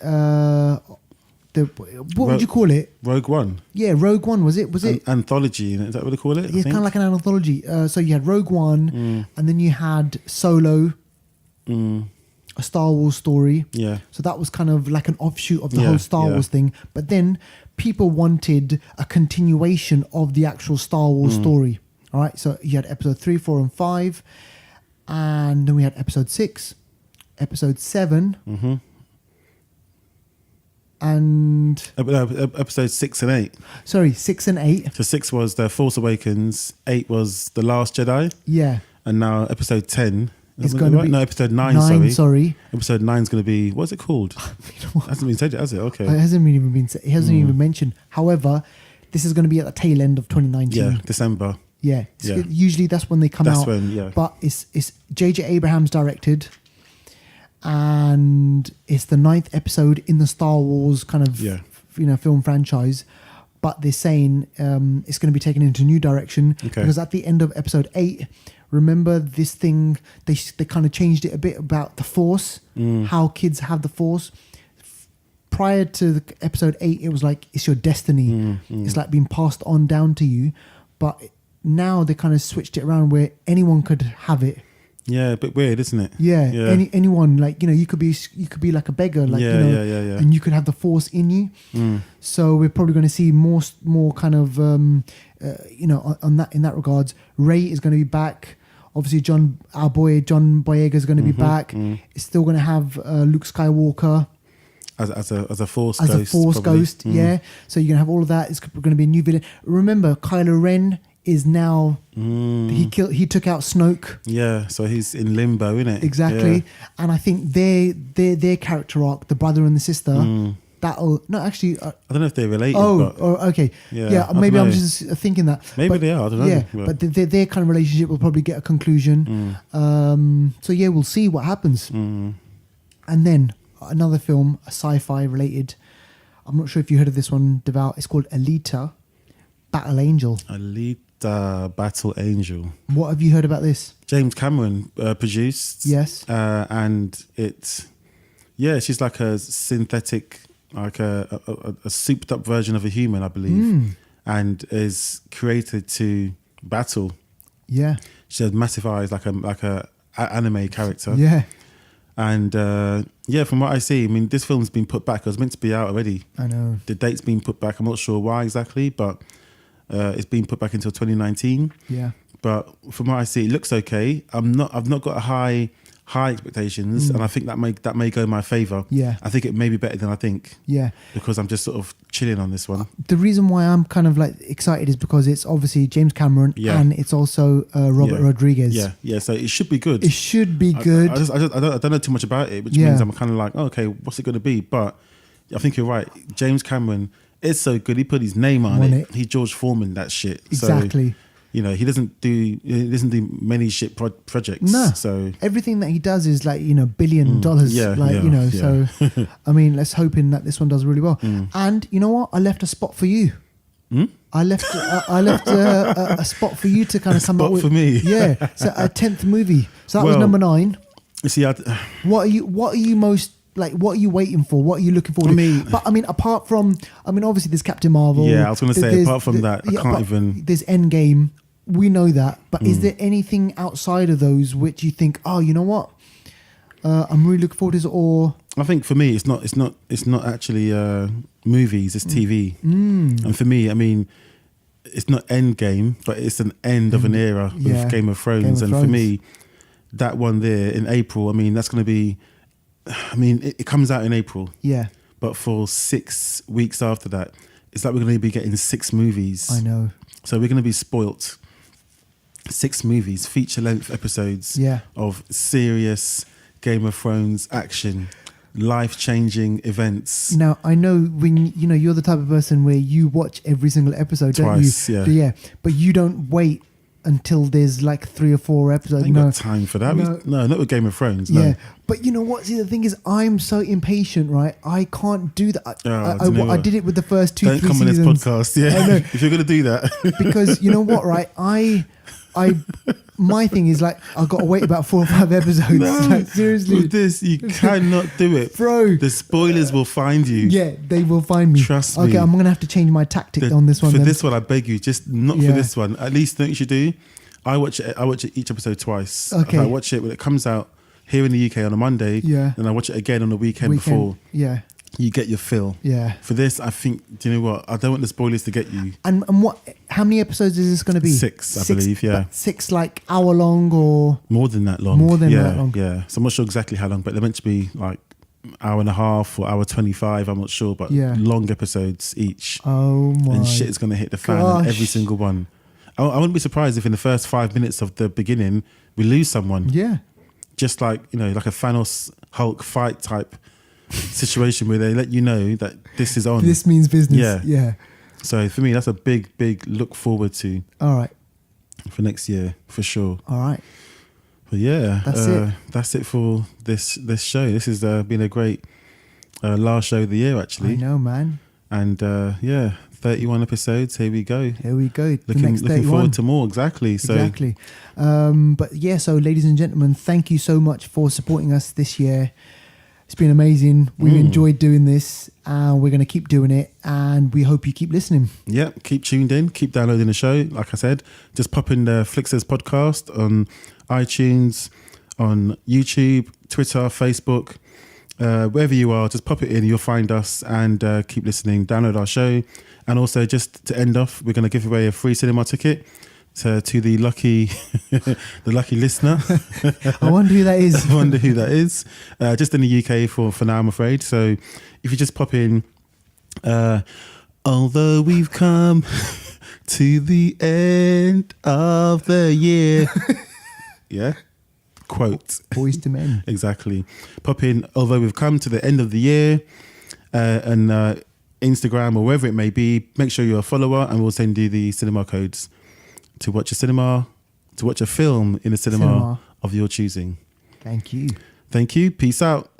what would you call it? Rogue One. Yeah, Rogue One. Was it anthology? Is that what they call it? Yeah, it's kind of like an anthology. So you had Rogue One, and then you had Solo, a Star Wars story. Yeah. So that was kind of like an offshoot of the whole Star Wars thing. But then people wanted a continuation of the actual Star Wars story. All right. So you had episode 3, 4, and 5, and then we had episode 6, episode 7. And episodes 6 and 8. Sorry, 6 and 8. So 6 was The Force Awakens, 8 was The Last Jedi. Yeah. And now episode 10 is going to be... No, episode 9, sorry. Episode 9 is going to be... What's it called? Hasn't been said yet, has it? Okay. It hasn't even been said. It hasn't even mentioned. However, this is going to be at the tail end of 2019. Yeah, December. Yeah. Usually that's when they come out. That's when, But it's J.J. Abrams directed... and it's the 9th episode in the Star Wars kind of film franchise, but they're saying it's going to be taken into a new direction because at the end of episode 8, remember this thing they kind of changed it a bit about the Force, how kids have the Force. prior to episode 8, it was like it's your destiny. It's like being passed on down to you. But now they kind of switched it around where anyone could have it. Yeah, a bit weird, isn't it? Yeah. Anyone, like, you know, you could be like a beggar, like, Yeah, you know, yeah. and you could have the force in you. So we're probably going to see more kind of, you know, in that regards. Rey is going to be back. Obviously, our boy John Boyega is going to be back. It's still going to have Luke Skywalker As a force as ghost. a force probably. ghost. Yeah. So you're going to have all of that. It's going to be a new villain. Remember, Kylo Ren is now he took out Snoke. Yeah, so he's in limbo, isn't it? Exactly. Yeah. And I think their character arc, the brother and the sister, that'll no actually. I don't know if they're related. Oh, but okay. Yeah, I maybe don't I'm know. just thinking that. Maybe they are. I don't know. Yeah, but their kind of relationship will probably get a conclusion. So yeah, we'll see what happens. And then another film, a sci-fi related. I'm not sure if you heard of this one, Devout. It's called Alita, Battle Angel. Alita Battle Angel. What have you heard about this? James Cameron produced. Yes. And she's like a synthetic, like a souped up version of a human, I believe, and is created to battle. Yeah. She has massive eyes, like a anime character. Yeah. And from what I see, I mean, this film's been put back. It was meant to be out already. I know. The date's been put back. I'm not sure why exactly, but it's been put back until 2019. Yeah. But from what I see, it looks okay. I've not got a high expectations, and I think that may go in my favour. Yeah. I think it may be better than I think. Yeah. Because I'm just sort of chilling on this one. The reason why I'm kind of like excited is because it's obviously James Cameron and it's also Robert Rodriguez. Yeah. So it should be good. It should be good. I don't know too much about it, which means I'm kind of like, oh, okay, what's it going to be? But I think you're right. James Cameron is so good. He put his name on it. He George Foreman that shit. Exactly. So, you know, he doesn't do many shit projects. No. So everything that he does is like, $1 billion. So I mean, let's hoping that this one does really well. And you know what? I left a spot for you. I left a spot for you to kind of come up with. For me. Yeah. So a 10th movie. So that was number 9. You see, what are you most like? What are you waiting for? What are you looking for? Apart from, obviously there's Captain Marvel. Yeah, I was going to say, apart from that, I can't even. There's Endgame. We know that, but is there anything outside of those which you think, oh, you know what? I'm really looking forward to this, or I think for me, it's not actually movies. It's TV, and for me, I mean, it's not Endgame, but it's an end of an era with Game of Thrones, for me, that one there in April. I mean, that's going to be. I mean, it comes out in April. Yeah. But for 6 weeks after that, it's like we're going to be getting 6 movies. I know. So we're going to be spoilt. 6 movies, feature-length episodes of serious Game of Thrones action, life-changing events. Now, I know when, you're the type of person where you watch every single episode, Twice, don't you? Yeah. But you don't wait until there's like 3 or 4 episodes. I ain't got time for that. No, not with Game of Thrones. No. Yeah, but you know what? See, the thing is, I'm so impatient, right? I can't do that. I did it with the first 2-3 seasons. Don't come on this podcast, I know. If you're going to do that. Because you know what, right? My thing is like, I've got to wait about 4 or 5 episodes. No, like, seriously. with this, you cannot do it. Bro. The spoilers will find you. Yeah, they will find me. Trust me. Okay, I'm going to have to change my tactic on this one. For this one, I beg you, just not for this one. At least, know what you should do? I watch it each episode twice. Okay. I watch it when it comes out here in the UK on a Monday. Yeah. Then I watch it again on the weekend before. Yeah. You get your fill. Yeah. For this, I think, do you know what? I don't want the spoilers to get you. And what? How many episodes is this going to be? 6, I believe, yeah. 6 like hour long or? More than that long. More than that long. Yeah. So I'm not sure exactly how long, but they're meant to be like hour and a half or hour 25, I'm not sure, but long episodes each. Oh my. And shit is going to hit the fan on every single one. I wouldn't be surprised if in the first 5 minutes of the beginning, we lose someone. Yeah. Just like, like a Thanos Hulk fight type situation where they let you know that this is on. This means business. Yeah. So for me, that's a big look forward to. All right. For next year, for sure. All right. But yeah, that's it. That's it for this show. This has been a great last show of the year, actually. I know, man. And 31 episodes. Here we go. Looking forward to more. Exactly. Exactly. But yeah, so ladies and gentlemen, thank you so much for supporting us this year. It's been amazing. We've enjoyed doing this, and we're going to keep doing it. And we hope you keep listening. Yeah, keep tuned in, keep downloading the show. Like I said, just pop in the Flixters podcast on iTunes, on YouTube, Twitter, Facebook, wherever you are. Just pop it in, you'll find us, and keep listening. Download our show, and also just to end off, we're going to give away a free cinema ticket to the lucky the lucky listener. I wonder who that is. I wonder who that is. Just in the UK for now, I'm afraid. So if you just pop in, although we've come to the end of the year. Yeah. Quote. Boys to men. Exactly. Pop in, although we've come to the end of the year, and Instagram or wherever it may be, make sure you're a follower, and we'll send you the cinema codes to watch a film in a cinema of your choosing. Thank you. Thank you. Peace out.